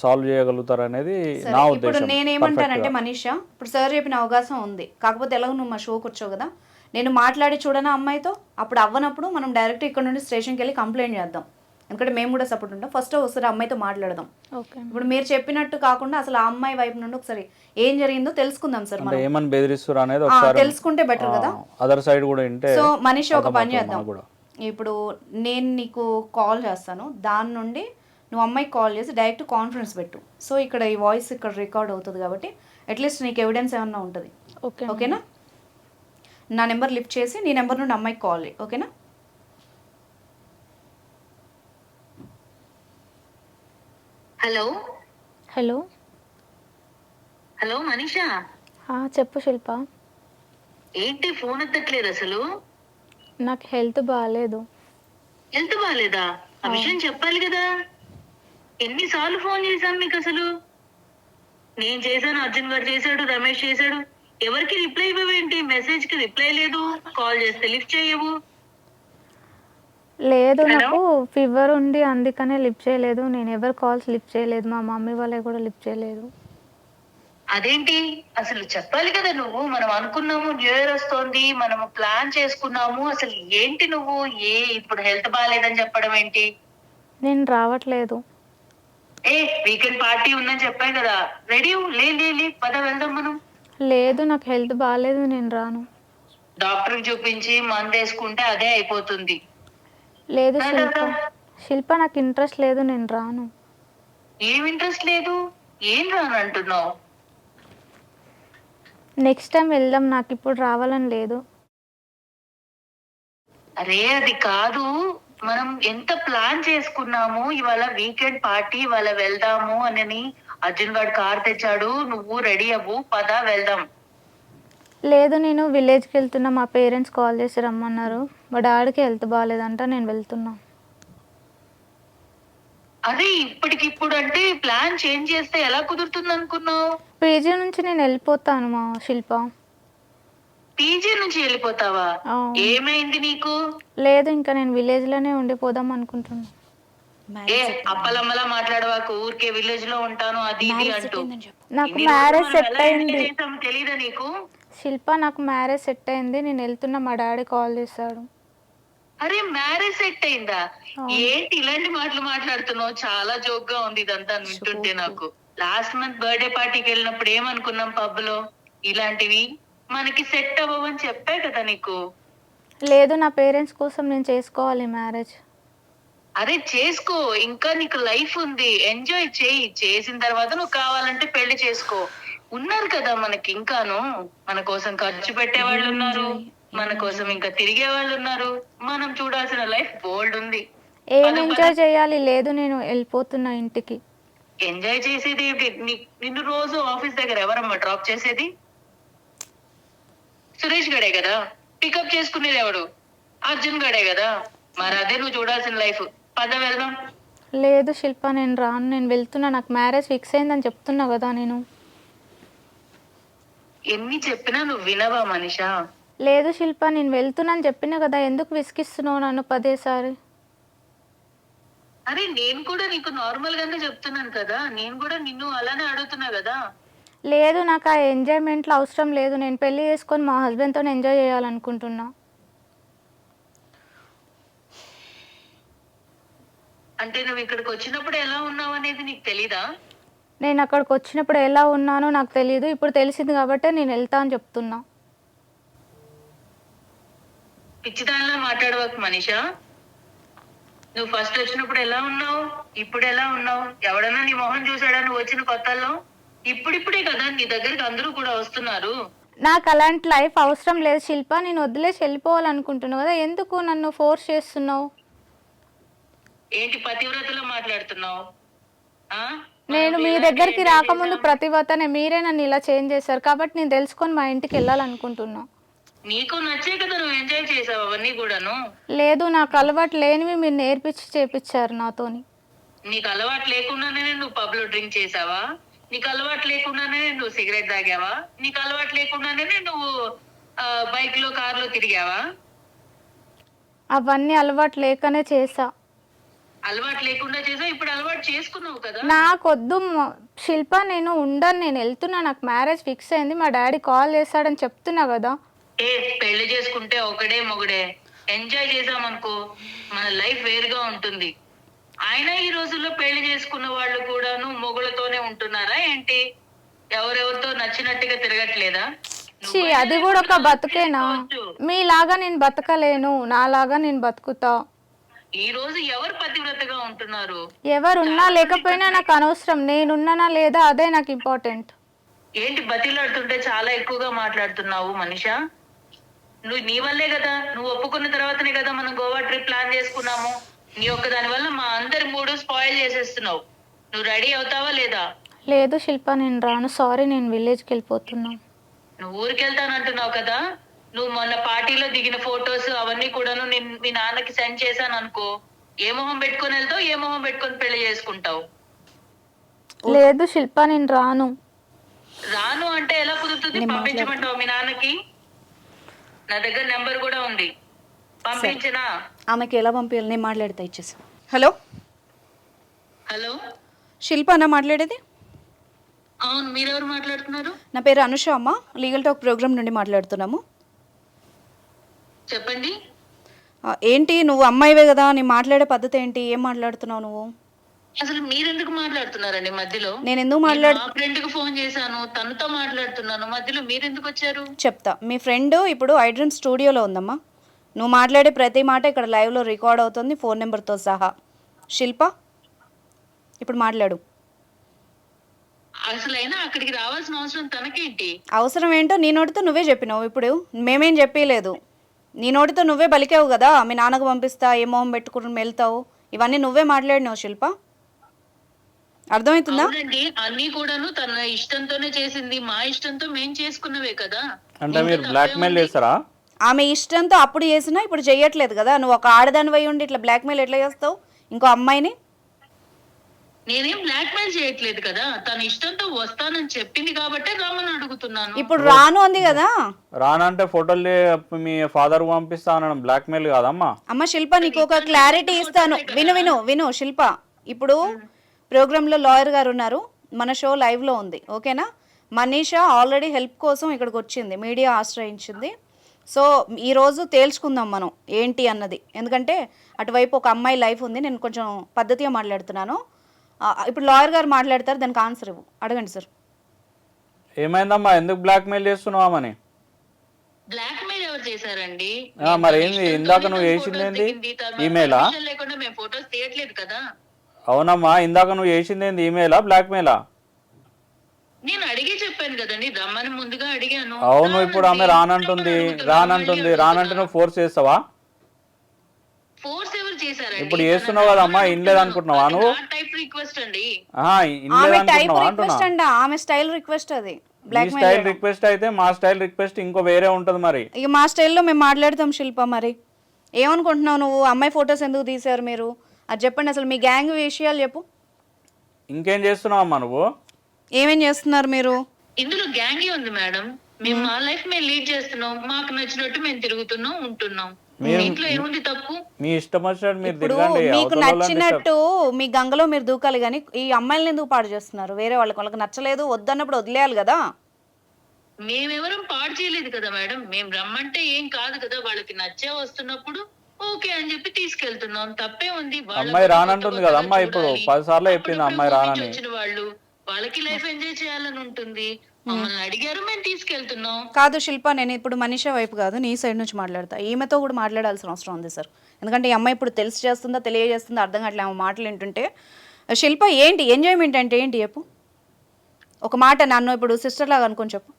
సాల్వ్ చేయగలుగుతారు అనేది నా ఇప్పుడు ఉద్దేశం. నేనేమంటానంటే మనీషా, ఇప్పుడు సార్ చెప్పిన అవకాశం ఉంది. కాకపోతే ఎలాగో నువ్వు మా షోకి వచ్చావు కదా, నేను మాట్లాడి చూడనా అమ్మాయితో. అప్పుడు అవ్వనప్పుడు మనం డైరెక్ట్ ఇక్కడ నుండి స్టేషన్కి వెళ్ళి కంప్లైంట్ చేద్దాం. ఎందుకంటే మేము కూడా సపోర్ట్ ఉంటాం. ఫస్ట్ ఒకసారి అమ్మాయితో మాట్లాడదాం. ఓకే. ఇప్పుడు మీరు చెప్పినట్టు కాకుండా అసలు ఆ అమ్మాయి వైపు నుండి ఒకసారి ఏం జరిగిందో తెలుసుకుందాం సార్. అంటే మనం ఏమని బెదిరిస్తారు అనేది ఒకసారి తెలుసుకుంటే బెటర్ కదా. అదర్ సైడ్ కూడా వింటే. సో మనీషా ఒక పని అర్థమవుతుంది చేద్దాం. మనకు కూడా. ఇప్పుడు నేను నీకు కాల్ చేస్తాను, దాని నుండి నువ్వు అమ్మాయికి కాల్ చేసి డైరెక్ట్ కాన్ఫరెన్స్ పెట్టు. సో ఇక్కడ ఈ వాయిస్ ఇక్కడ రికార్డ్ అవుతుంది కాబట్టి అట్లీస్ట్ నీకు ఎవిడెన్స్ ఏమన్నా ఉంటుంది. ఓకే. ఓకేనా? నా నెంబర్ లిఫ్ట్ చేసి నీ నెంబర్ నుండి అమ్మాయికి కాల్ చేయి. ఓకేనా? Hello hello. హలో మనీషా, చెప్పు శిల్ప. ఏంటి ఫోన్ ఎత్తట్లేదు అసలు? నాకు హెల్త్ బాగాలేదు. హెల్త్ బాగాలేదా? ఆ విషయం చెప్పాలి కదా. ఎన్నిసార్లు ఫోన్ చేశాను మీకు అసలు? నేను చేశాను, అర్జున్ గారు చేశాడు, రమేష్ చేశాడు. ఎవరికి రిప్లై ఇవ్వవేంటి? మెసేజ్ కి రిప్లై లేదు, కాల్ చేస్తే లిఫ్ట్ చేయవు. లేదు, నాకు ఫీవర్ ఉండి అందుకనే లిఫ్ట్ చేయలేదు. నేను ఎవరు కాల్స్ లిఫ్ట్ చేయలేదు, మా మమ్మీ వాళ్ళే కూడా లిఫ్ట్ చేయలేదు. అదేంటి అసలు చెప్పాలి కదా నువ్వు. మనం అనుకున్నాము న్యూ ఇయర్ వస్తోంది, మనము ప్లాన్ చేసుకున్నాము. అసలు ఏంటి నువ్వు ఇప్పుడు హెల్త్ బాగాలేదని చెప్పడం ఏంటి? నేను రావట్లేదు. వీకెండ్ పార్టీ ఉందని చెప్పాను కదా. రెడీ లే లే లే, పద వెళ్దాం మనం. లేదు, నాకు హెల్త్ బాగాలేదు, నేను రాను. డాక్టర్ చూపించి మందు వేసుకుంటే అదే అయిపోతుంది. లేదు శిల్ప, శిల్ప నాకు ఇంట్రెస్ట్ లేదు, నేను రాను. ఏం ఇంట్రెస్ట్ లేదు? ఏం రాను అంటున్నావు? నెక్స్ట్ టైం వెళ్దాం, నాకు ఇప్పుడు రావాలని లేదు. అరే అది కాదు, మనం ఎంత ప్లాన్ చేసుకున్నాము. ఇవాళ వీకెండ్ పార్టీ, ఇవాళ వెళ్దాము అని అర్జున్ గారు కార్ తెచ్చాడు. నువ్వు రెడీ అవ్వు, పద వెళ్దాం. లేదు, నేను విలేజ్కి వెళ్తున్నా. మా పేరెంట్స్ కాల్ చేసి రమ్మన్నారు. మా డాడీకి హెల్త్ బాగాలేదంట, నేను వెళ్తున్నా. అదే ఇప్పటికిప్పుడు అంటే ప్లాన్ చేంజ్ చేస్తే ఎలా కుదురుతుంది అనుకున్నావు? పీజీ నుంచి నేను వెళ్ళిపోతాను మా శిల్ప. పీజీ నుంచి వెళ్ళిపోతావా? ఏమైంది నీకు? లేదు, ఇంకా నేను విలేజ్ లోనే ఉండిపోదాం అనుకుంటున్నా. అప్పలమ్మలా మాట్లాడవాకు. ఊరికే విలేజ్ లో ఉంటాను అది ఇది అంటూ. నాకు మ్యారేజ్ సెట్ అయింది తెలీదా నీకు? శిల్ప, నాకు మ్యారేజ్ సెట్ అయింది, నేను వెళ్తున్నా. మా డాడీ కాల్ చేశాడు. అరే మ్యారేజ్ సెట్ అయిందా? ఏంటి ఇలాంటి మాటలు మాట్లాడుతున్నావు? చాలా జోక్ గా ఉంది ఇదంతా వింటుంటే నాకు. లాస్ట్ మంత్ బర్త్డే పార్టీకి వెళ్ళినప్పుడు ఏమనుకున్నాం పబ్ లో, ఇలాంటివి మనకి సెట్ అవ్వవని చెప్పా కదా నీకు. లేదు, నా పేరెంట్స్ కోసం నేను చేసుకోవాలి మ్యారేజ్. అరే చేసుకో, ఇంకా నీకు లైఫ్ ఉంది, ఎంజాయ్ చేయి. చేసిన తర్వాత నువ్వు కావాలంటే పెళ్లి చేసుకో. ఉన్నారు కదా మనకి ఇంకాను, మన కోసం ఖర్చు పెట్టే వాళ్ళు ఉన్నారు, మన కోసం ఇంకా తిరిగే వాళ్ళు ఉన్నారు. మనం చూడాల్సిన లైఫ్ బోల్డ్ ఉంది. ఏం ఎంజాయ్ చేయాలి? లేదు, నేను వెళ్ళిపోతున్నా ఇంటికి. ఎంజాయ్ చేసేది ఏంటి? నిన్ను రోజు ఆఫీస్ దగ్గర ఎవరమ్మా డ్రాప్ చేసేది? సురేష్ గడే కదా. పికప్ చేసుకునేది ఎవడు? అర్జున్ గడే కదా. మరి అదే నువ్వు చూడాల్సిన లైఫ్. పద వెళ్దాం. లేదు శిల్ప, నేను రాను, నేను వెళ్తున్నా. నాకు మ్యారేజ్ ఫిక్స్ అయిందని చెప్తున్నా కదా నేను. ఎన్ని చెప్పినా నువ్వు వినవా మనిషా? లేదు శిల్ప, నేను వెళ్తున్నాను చెప్పినా కదా, ఎందుకు విసిగిస్తున్నావు నన్ను పదేసారి? అరే నేను కూడా నీకు నార్మల్ గానే చెప్తున్నాను కదా. నేను కూడా నిన్ను అలానే అడుగుతున్నా కదా. లేదు, నాకు ఆ ఎంజాయ్మెంట్లో అవసరం లేదు. నేను పెళ్లి చేసుకొని మా హస్బెండ్తో ఎంజాయ్ చేయాలనుకుంటున్నా. అంటే నువ్వు ఇక్కడికి వచ్చినప్పుడు ఎలా ఉన్నావు అనేది నీకు తెలీదా? నేను అక్కడికి వచ్చినప్పుడు ఎలా ఉన్నానో నాకు తెలియదు, ఇప్పుడు తెలిసింది కాబట్టి నేను వెళ్తా అని చెప్తున్నా. పిచ్చిదానిలా మాట్లాడవకు మనీషా. నువ్వు ఫస్ట్ వచ్చినప్పుడు ఎలా ఉన్నావు, ఇప్పుడు ఎలా ఉన్నావు? ఎవడన్నా నీ మొహం చూసాడా నువ్వు వచ్చిన కొత్తల్లో? ఇప్పుడిప్పుడే కదా నీ దగ్గరికి అందరూ కూడా వస్తున్నారు. నాకు అలాంటి లైఫ్ అవసరం లేదు శిల్ప, నేను వదిలేసి వెళ్ళిపోవాలనుకుంటున్నావు కదా, ఎందుకు నన్ను ఫోర్స్ చేస్తున్నావు? ఏంటి పతివ్రతలో మాట్లాడుతున్నావు? ఆ? నేను మీ దగ్గరికి రాకముందు ప్రతివతనే, మీరే నన్ను ఇలా చేంజ్ చేశారు కాబట్టి నేను తెలుసుకొని మా ఇంటికి వెళ్ళాలనుకుంటున్నా. నీకు నచ్చే కదా నువ్వు ఎంజాయ్ చేసావు అవన్నీ కూడాను. లేదు, నాకు అలవాటు లేనివి మీరు నేర్పించి చేపించారు నాతోని. నీకు అలవాటు లేకుండానే నువ్వు పబ్ లో డ్రింక్ చేసావా? నీకు అలవాటు లేకుండానే నువ్వు సిగరెట్ తాగావా? నీకు అలవాటు లేకుండానే నువ్వు బైక్ లో కార్ లో తిరిగావా? అవన్నీ అలవాటు లేకనే చేసా. అలవాటు లేకుండా చేసావు, ఇప్పుడు అలవాటు చేసుకున్నావు కదా. నాకొద్దు శిల్ప, నేను ఉండను, నేను వెళ్తున్నా, నాకు మ్యారేజ్ ఫిక్స్ అయింది, మా డాడీ కాల్ చేశాడని చెప్తున్నా కదా. పెళ్లి చేసుకుంటే ఒకడే మొగడే ఎంజాయ్ చేసామనుకో మన లైఫ్ వేరుగా ఉంటుంది. ఆయన ఈ రోజుల్లో పెళ్లి చేసుకున్న వాళ్ళు కూడాను మొగులతోనే ఉంటున్నారా ఏంటి? ఎవరెవరితో నచ్చినట్టుగా తిరగట్లేదా? అది కూడా ఒక బతుకేనా? మీలాగా నేను బతకలేను, నాలాగా నేను బతుకుతా. ఈ రోజు ఎవరు పతివ్రతగా ఉంటున్నారు? ఎవరున్నా లేకపోయినా నాకు అనవసరం, నేనున్నానా లేదా అదే నాకు ఇంపార్టెంట్. ఏంటి బతిలాడుతుంటే చాలా ఎక్కువగా మాట్లాడుతున్నావు మనిషా? నువ్వు నీ వల్లే కదా, నువ్వు ఒప్పుకున్న తర్వాతనే కదా మనం గోవా ట్రిప్ ప్లాన్ చేసుకున్నాము. నీ ఒక్క దాని వల్ల మా అందరి మూడు స్పాయిల్ చేసేస్తున్నావు. నువ్వు రెడీ అవుతావా లేదా? లేదు శిల్ప, నేను రాను, సారీ, నేను విలేజ్కి వెళ్ళిపోతున్నా. నువ్వు ఊరికి వెళ్తానంటున్నావు కదా. నువ్వు మొన్న పార్టీలో దిగిన ఫొటోస్ అవన్నీ కూడాను మీ నాన్నకి సెండ్ చేశాను అనుకో, ఏ మొహం పెట్టుకొని వెళ్తావు, ఏ మొహం పెట్టుకొని పెళ్లి చేసుకుంటావు? లేదు శిల్ప, నేను రాను. రాను అంటే ఎలా కుదురుతుంది? పంపించమంటావు మీ నాన్నకి? నా దగ్గర నెంబర్ కూడా ఉంది, పంపించినా. ఆమెకి ఎలా పంపించాలి? నేను మాట్లాడితే ఇచ్చేసి. హలో హలో, శిల్ప అన్న మాట్లాడేది? అవును, మీరెవరు మాట్లాడుతున్నారు? నా పేరు అనుష అమ్మ, లీగల్ టాక్ ప్రోగ్రామ్ నుండి మాట్లాడుతున్నాము. చెప్పండి. ఏంటి నువ్వు అమ్మాయివే కదా, నీ మాట్లాడే పద్ధతి ఏంటి? ఏం మాట్లాడుతున్నావు నువ్వు? అసలు మీరెందుకు మాట్లాడుతున్నారండి మధ్యలో? నేను ఎందుకు మా ఫ్రెండ్ కి ఫోన్ చేశాను, తనతో మాట్లాడుతున్నాను, మధ్యలో మీరెందుకు వచ్చారు? చెప్తా. మీ ఫ్రెండ్ ఇప్పుడు ఐడ్రీమ్ స్టూడియోలో ఉందమ్మా. నువ్వు మాట్లాడే ప్రతి మాట ఇక్కడ లైవ్లో రికార్డ్ అవుతుంది, ఫోన్ నెంబర్తో సహా. శిల్ప, ఇప్పుడు మాట్లాడు. అసలైనా అక్కడికి రావాల్సిన అవసరం తనకేంటి? అవసరం ఏంటో నీ నోటితో నువ్వే చెప్పినావు, ఇప్పుడు మేమేం చెప్పలేదు. నీ నోటితో నువ్వే బలికావు కదా, మీ నాన్నకు పంపిస్తా, ఏ మొహం పెట్టుకుని వెళ్తావు, ఇవన్నీ నువ్వే మాట్లాడినావు శిల్ప. అర్థమవుతుందా? అవునండి, అన్ని కూడాను తన ఇష్టంతోనే చేసింది, మా ఇష్టంతో మేం చేసుకున్నవే కదా. అంటే మీరు బ్లాక్ మెయిల్ చేస్తారా? ఆమె ఇష్టంతో అప్పుడు చేసినా ఇప్పుడు చెయ్యట్లేదు కదా. నువ్వు ఒక ఆడదానివై ఉండి ఇట్లా బ్లాక్మెయిల్ ఎట్లా చేస్తావు ఇంకో అమ్మాయిని? నేనేం బ్లాక్ మెయిల్ చేయట్లేదు కదా, తన ఇష్టంతో వస్తానని చెప్పింది కాబట్టి రమ్మని అడుగుతున్నాను. ఇప్పుడు రాను అంది కదా. రానంటే ఫోటోలు మీ ఫాదర్ పంపిస్తా అనడం బ్లాక్ మెయిల్ కాదమ్మా. అమ్మ శిల్ప, నీకు ఒక క్లారిటీ ఇస్తాను, విను విను విను శిల్ప. ఇప్పుడు ప్రోగ్రాంలో లాయర్ గారు ఉన్నారు, మన షో లైవ్లో ఉంది, ఓకేనా? మనీషా ఆల్రెడీ హెల్ప్ కోసం ఇక్కడికి వచ్చింది, మీడియా ఆశ్రయించింది. సో ఈరోజు తేల్చుకుందాం మనం ఏంటి అన్నది, ఎందుకంటే అటువైపు ఒక అమ్మాయి లైఫ్ ఉంది. నేను కొంచెం పద్ధతిగా మాట్లాడుతున్నాను. ఇప్పుడు లాయర్ గారు మాట్లాడతారు, దానికి ఆన్సర్ ఇవ్వు. అడగండి సార్. ఏమైందమ్మా, ఎందుకు బ్లాక్ మెయిల్ చేస్తున్నావని? బ్లాక్ మెయిల్ ఎవరు చేశారండి? మరి ఏంది ఇందాక నువ్వు చేసింది ఏంది? ఈమెయిలా? లేకుండా మేము ఫోటోస్ తీయట్లేదు కదా. అవునమ్మా, ఇందాక నువ్వు చేసింది ఏంది? ఈమెయిలా బ్లాక్ మెయిలా? నేను అడిగి చెప్పాను కదండి, రమ్మని ముందుగా అడిగాను. అవును, ఇప్పుడు ఆమె రానంటుంది రానంటే నువ్వు ఫోర్స్ చేస్తావా? ఫోర్స్ ఎవరు చేశారండి? ఇప్పుడు చేస్తున్నావు కదమ్మా, ఇన్లేదు అనుకుంటున్నావా నువ్వు? టైప్ రిక్వెస్ట్ అండి. ఇన్లేదు అనుకుంటున్నావా అంటున్నా. ఆమె స్టైల్ రిక్వెస్ట్ అది. మీ స్టైల్ రిక్వెస్ట్ అయితే మా స్టైల్ రిక్వెస్ట్ ఇంకో వేరే ఉంటుంది. మరి ఇక మా స్టైల్లో మేము మాట్లాడతాం శిల్ప. మరి ఏమనుకుంటున్నావు నువ్వు? అమ్మాయి ఫొటోస్ ఎందుకు తీసారు మీరు అది చెప్పండి. అసలు మీ గ్యాంగ్ విషయాలు చెప్పు. ఇంకేం చేస్తున్నావు అమ్మా నువ్వు? ఏమేం చేస్తున్నారు మీరు? ఇందులో గ్యాంగే ఉంది మేడం. మేము మా లైఫ్ మేము లీడ్ చేస్తున్నాం, మాకు నచ్చినట్టు మేము తిరుగుతున్నాం, ఉంటున్నాం. ఇంట్లో ఏముంది తప్పు? మీ ఇష్టం వచ్చినట్టు మీరు ఇప్పుడు తిరగండి. మీకు నచ్చినట్టు మీ గంగలో మీరు దూకాలి, కానీ ఈ అమ్మాయిలను ఎందుకు పాడు చేస్తున్నారు? వేరే వాళ్ళకి నచ్చలేదు వద్దన్నప్పుడు వదిలేయాలి కదా. మేమెవరం పాడు చేయలేదు కదా మేడం. మేము రమ్మంటే ఏం కాదు కదా, వాళ్ళకి నచ్చే వస్తున్నప్పుడు ఓకే అని చెప్పి తీసుకెళ్తున్నాం. తప్పే ఉంది. అమ్మాయి రానంటుంది కదా అమ్మ, ఇప్పుడు 10 సార్లు చెప్పింది అమ్మాయి రానని. వచ్చిన వాళ్ళు వాళ్ళకి లైఫ్ ఎంజాయ్ చేయాలని ఉంటుంది. మమ్మల్ని అడిగారు, మేము తీసుకెళ్తున్నాం. కాదు శిల్ప, నేను ఇప్పుడు మనీషా వైపు కాదు, నీ సైడ్ నుంచి మాట్లాడతా. ఈమెతో కూడా మాట్లాడాల్సిన అవసరం ఉంది సార్. ఎందుకంటే ఈ అమ్మాయి ఇప్పుడు తెలిసి చేస్తుందా తెలియజేస్తుందా అర్థం కావట్లేదు ఆమె మాటలు వింటుంటే. శిల్ప, ఏంటి ఎంజాయ్మెంట్ అంటే ఏంటి చెప్పు? ఒక మాట నన్ను ఇప్పుడు సిస్టర్ లాగా అనుకొని చెప్పు.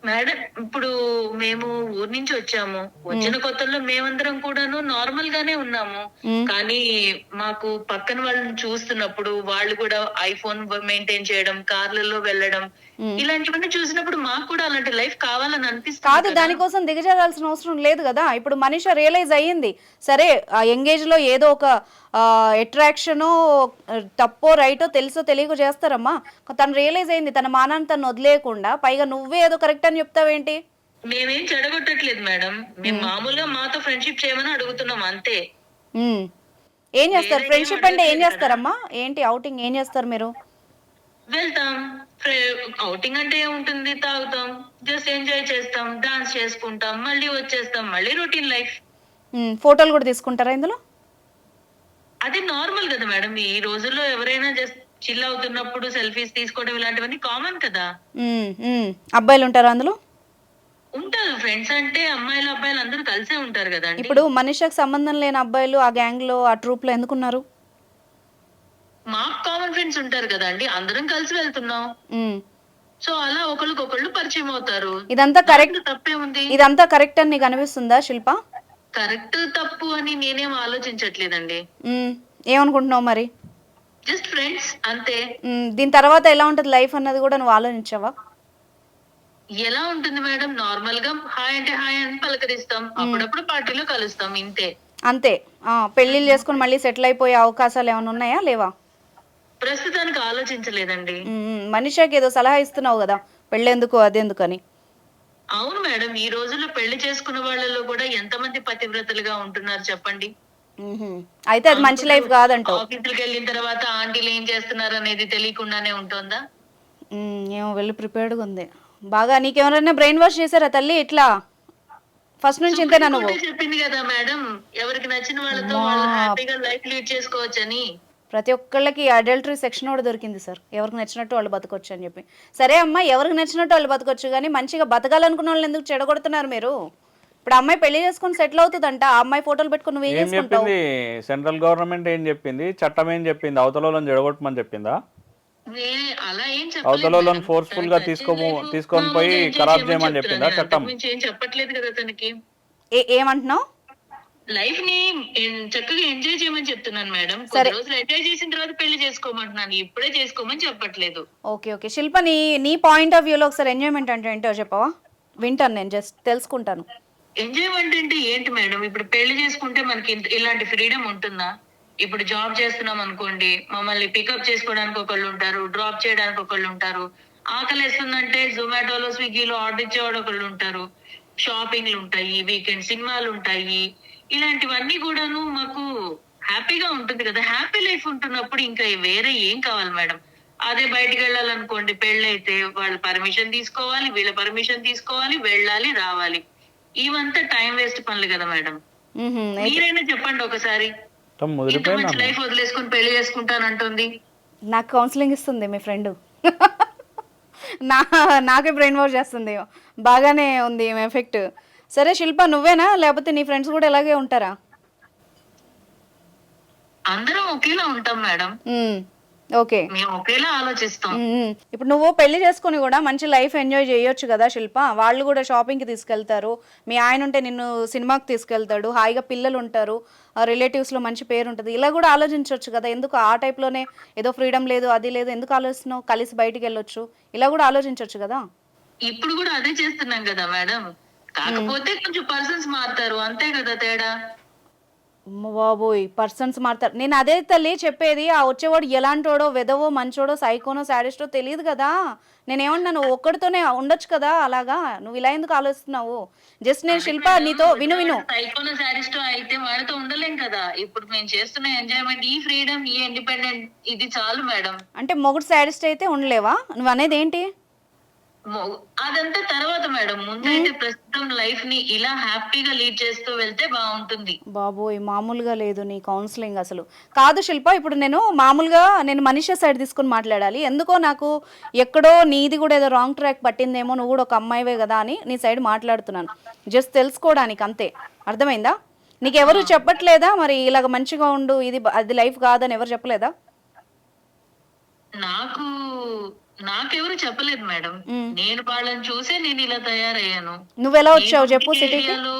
మేడం, ఇప్పుడు మేము ఊరు నుంచి వచ్చాము. వచ్చిన కొత్తల్లో మేమందరం కూడాను నార్మల్ గానే ఉన్నాము. కానీ మాకు పక్కన వాళ్ళని చూస్తున్నప్పుడు వాళ్ళు కూడా ఐఫోన్ మెయింటైన్ చేయడం, కార్లలో వెళ్ళడం, ఇలాంటివన్నీ చూసినప్పుడు మాకు కూడా అలాంటి లైఫ్ కావాలని అనిపిస్తుంది. కాదు, దానికోసం దిగజారాల్సిన అవసరం లేదు కదా. ఇప్పుడు మనీషా రియలైజ్ అయ్యింది, సరే ఆ యంగేజ్ లో ఏదో ఒక అట్రాక్షనో తప్పో రైటో తెలుసో తెలియకో చేస్తారమ్మా. తను రియలైజ్ అయింది, తన మానాన్ని తను వదిలేయకుండా పైగా నువ్వే ఏదో కరెక్ట్ అని చెప్తావేంటి? మేమేం చెడగొట్టట్లేదు మేడం, మేము మామూలుగా మాతో ఫ్రెండ్షిప్ చేయమని అడుగుతున్నాం అంతే. ఏం చేస్తారు ఫ్రెండ్షిప్ అంటే? ఏం చేస్తారమ్మా? ఏంటి అవుటింగ్ ఏం చేస్తారు మీరు? వెళ్తాం. అవుటింగ్ అంటే ఏముంటుంది, తాగుతాం, జస్ట్ ఎంజాయ్ చేస్తాం, డాన్స్ చేసుకుంటాం, మళ్ళీ వచ్చేస్తాం, మళ్ళీ రొటీన్ లైఫ్. ఫోటోలు కూడా తీసుకుంటారా ఇందులో? అది నార్మల్ కదా మేడం, ఈ రోజుల్లో ఎవరైనా జస్ట్ చిల్ అవుతున్నప్పుడు సెల్ఫీస్ తీసుకోవడం ఇలాంటివన్నీ కామన్ కదా. అబ్బాయిలు ఉంటారా అందులో? ఉంటారు, ఫ్రెండ్స్ అంటే అమ్మాయిలు అబ్బాయిలు అందరూ కలిసే ఉంటారు కదా. ఇప్పుడు మనీషాకి సంబంధం లేని అబ్బాయిలు ఆ గ్యాంగ్ లో ఆ ట్రూప్ లో ఎందుకున్నారు? మాకు కామన్ ఫ్రెండ్స్ ఉంటారు కదండి, అందరం కలిసి వెళ్తున్నాం. సో అలా ఒకళ్ళకొకళ్ళు పరిచయం అవుతారు. ఇదంతా కరెక్ట్, తప్పే ఉంది. ఇదంతా కరెక్ట్ అని నీకు అనిపిస్తుందా శిల్ప? కరెక్ట్ తప్పు అని నేనేం ఆలోచించట్లేదండి. ఏమనుకుంటున్నావు మరి? జస్ట్ ఫ్రెండ్స్ అంతే. దీని తర్వాత ఎలా ఉంటది లైఫ్ అన్నది కూడా నువ్వు ఆలోచించావా? ఎలా ఉంటుంది మేడం, నార్మల్ గా హాయ్ అంటే హాయ్ అని పలకరిస్తాం, అప్పుడప్పుడు పార్టీలో కలుస్తాం, ఇంతే. అంతే. పెళ్లిళ్ళు చేసుకుని మళ్ళీ సెటిల్ అయిపోయే అవకాశాలు ఏమైనా ఉన్నాయా లేవా? ప్రస్తుతానికి ఆలోచించలేదండి. మనీషాకి ఏదో సలహా ఇస్తున్నావు కదా, పెళ్ళెందుకు అదెందుకు అని. అవును మేడం, ఈ రోజుల్లో పెళ్లి చేసుకున్న వాళ్ళలో కూడా ఎంతమంది పతివ్రతలుగా ఉంటున్నారు చెప్పండి. అయితే అది మంచి లైఫ్ కాదంటావు. ఆఫీసులకు వెళ్ళిన తర్వాత ఆంటీలు ఏం చేస్తున్నారు అనేది తెలియకుండానే ఉంటుందా? ఏమో, వెళ్ళి ప్రిపేర్డ్గా ఉంది బాగా. నీకెవరైనా బ్రెయిన్ వాష్ చేశారా తల్లి ఇట్లా? ఫస్ట్ నుంచి ఇంతేనా నువ్వు? చెప్పింది కదా మేడం, ఎవరికి నచ్చిన వాళ్ళతో వాళ్ళు హ్యాపీగా లైఫ్ లీడ్ చేసుకోవచ్చని. ప్రతి ఒక్కళ్ళకి అడల్టరీ సెక్షన్ కూడా దొరికింది సార్, ఎవరికి నచ్చినట్టు వాళ్ళు బతకొచ్చు అని చెప్పి. సరే అమ్మా, ఎవరికి నచ్చినట్టు వాళ్ళు బతకొచ్చు, కానీ మంచిగా బతకాలనుకున్న వాళ్ళని ఎందుకు చెడగొడుతున్నారు మీరు? ఇప్పుడు అమ్మాయి పెళ్లి చేసుకుని సెటిల్ అవుతుందంట, ఆ అమ్మాయి ఫోటోలు పెట్టుకుని నువ్వు ఏం చెప్పింది? సెంట్రల్ గవర్నమెంట్ ఏం చెప్పింది? చట్టం ఏం చెప్పింది? అవతలని జడగొట్టమని చెప్పిందా? అలా ఏం అవతలని ఫోర్స్ఫుల్ గా తీసుకొని పోయి ఖరాబ్ చేయమని చెప్పిందా చట్టం? ఏం చెప్పట్లేదు కదా తనకి. ఏమంటున్నావు? లైఫ్ ని చక్కగా ఎంజాయ్ చేయమని చెప్తున్నాను మేడం. కొన్ని రోజులు ఎంజాయ్ చేసిన తర్వాత పెళ్లి చేసుకోమంటున్నాను, ఇప్పుడే చేసుకోమని చెప్పట్లేదు. ఓకే ఓకే శిల్ప, నీ పాయింట్ ఆఫ్ వ్యూలో ఒకసారి ఎంజాయ్మెంట్ అంటే ఏంటో చెప్పవా? వింటాను, నేను జస్ట్ తెలుసుకుంటాను. ఎంజాయ్మెంట్ అంటే ఏంటి మేడం, ఇప్పుడు పెళ్లి చేసుకుంటే మనకి ఇలాంటి ఫ్రీడమ్ ఉంటుందా? ఇప్పుడు జాబ్ చేస్తున్నాం అనుకోండి, మమ్మల్ని పికప్ చేసుకోవడానికి ఒకళ్ళు ఉంటారు, డ్రాప్ చేయడానికి ఒకళ్ళు ఉంటారు, ఆకలి వేస్తుందంటే జొమాటోలో స్విగ్గీలో ఆర్డర్ ఇచ్చేవాడు ఒకళ్ళు ఉంటారు, షాపింగ్లు ఉంటాయి, వీకెండ్ సినిమాలు ఉంటాయి, ఇలాంటివన్నీ కూడాను మాకు హ్యాపీగా ఉంటుంది కదా. హ్యాపీ లైఫ్ ఉంటున్నప్పుడు ఇంకా వేరే ఏం కావాలి మేడం? అదే బయటికి వెళ్ళాలనుకోండి, పెళ్ళైతే వాళ్ళ పర్మిషన్ తీసుకోవాలి, వీళ్ళ పర్మిషన్ తీసుకోవాలి, వెళ్ళాలి రావాలి, ఇవంతా టైం వేస్ట్ పనులు కదా మేడం. మీరైనా చెప్పండి ఒకసారి, ఇంత మంచి లైఫ్ వదిలేసుకొని పెళ్లి చేసుకుంటానంటుంది. నాకు కౌన్సిలింగ్ ఇస్తుంది మీ ఫ్రెండ్, నాకే బ్రెయిన్ వాష్ చేస్తుంది. బాగానే ఉంది ఎఫెక్ట్. సరే శిల్ప, నువ్వేనా లేకపోతే నీ ఫ్రెండ్స్ కూడా ఇలాగే ఉంటారా? అందరం ఒకేలా ఉంటాం మేడం. ఓకే, మేము ఒకేలా ఆలోచిస్తాం. ఇప్పుడు నువ్వు పెళ్లి చేసుకుని కూడా మంచి లైఫ్ ఎంజాయ్ చేయొచ్చు కదా శిల్ప. వాళ్ళు కూడా షాపింగ్కి తీసుకెళ్తారు, మీ ఆయన ఉంటే నిన్ను సినిమాకి తీసుకెళ్తాడు, హాయిగా పిల్లలు ఉంటారు, రిలేటివ్స్లో మంచి పేరు ఉంటుంది. ఇలా కూడా ఆలోచించవచ్చు కదా. ఎందుకు ఆ టైప్లోనే ఏదో ఫ్రీడమ్ లేదు అది లేదు ఎందుకు ఆలోచిస్తున్నావు? కలిసి బయటికి వెళ్ళొచ్చు, ఇలా కూడా ఆలోచించవచ్చు కదా. ఇప్పుడు కూడా అదే చేస్తున్నాం కదా మేడం, కాకపోతే కొంచెం పర్సన్స్ మారుతారు అంతే కదా తేడా. బాబోయ్, పర్సన్స్ మారుతారు. నేను అదే తల్లి చెప్పేది, ఆ వచ్చేవాడు ఎలాంటోడో, వెదవో, మంచోడో, సైకోనో, సాడిస్టో తెలియదు కదా. నేనేమన్నా నువ్వు ఒక్కడితోనే ఉండొచ్చు కదా, అలాగా నువ్వు ఇలా ఎందుకు ఆలోచిస్తున్నావు? జస్ట్ నేను శిల్ప నీతో విను సైకోనో సాడిస్టో అయితే వాడితో ఉండలేం కదా. ఇప్పుడు మేము చేస్తున్న ఎంజాయ్మెంట్, ఈ ఫ్రీడమ్, ఈ ఇండిపెండెంట్, ఇది చాలు మేడం. అంటే మొగుడు సాడిస్ట్ అయితే ఉండలేవా? నువ్వు అనేది ఏంటి? అదంతా తర్వాత మేడం, ముందైతే ప్రస్తుతం లైఫ్ ని ఇలా హ్యాపీగా లీడ్ చేస్తూ వెళ్తే బాగుంటుంది. బాబోయ్ మామూలుగా లేదు నీ కౌన్సిలింగ్ అసలు. కాదు శిల్ప, ఇప్పుడు నేను మామూలుగా నేను మనిషి సైడ్ తీసుకుని మాట్లాడాలి. ఎందుకో నాకు ఎక్కడో నీది కూడా ఏదో రాంగ్ ట్రాక్ పట్టిందేమో, నువ్వు కూడా ఒక అమ్మాయివే కదా అని నీ సైడ్ మాట్లాడుతున్నాను, జస్ట్ తెలుసుకోవడానికి అంతే. అర్థమైందా? నీకు ఎవరు చెప్పట్లేదా మరి ఇలాగ మంచిగా ఉండు, ఇది అది లైఫ్ కాదని ఎవరు చెప్పలేదా? నాకు నాకెవరు చెప్పలేదు మేడం. నేను వాళ్ళని చూసే నేను ఇలా తయారయ్యాను. నువ్వెలా వచ్చావు నేను చెప్పు ఈ సిటీకి? ఏరియాలో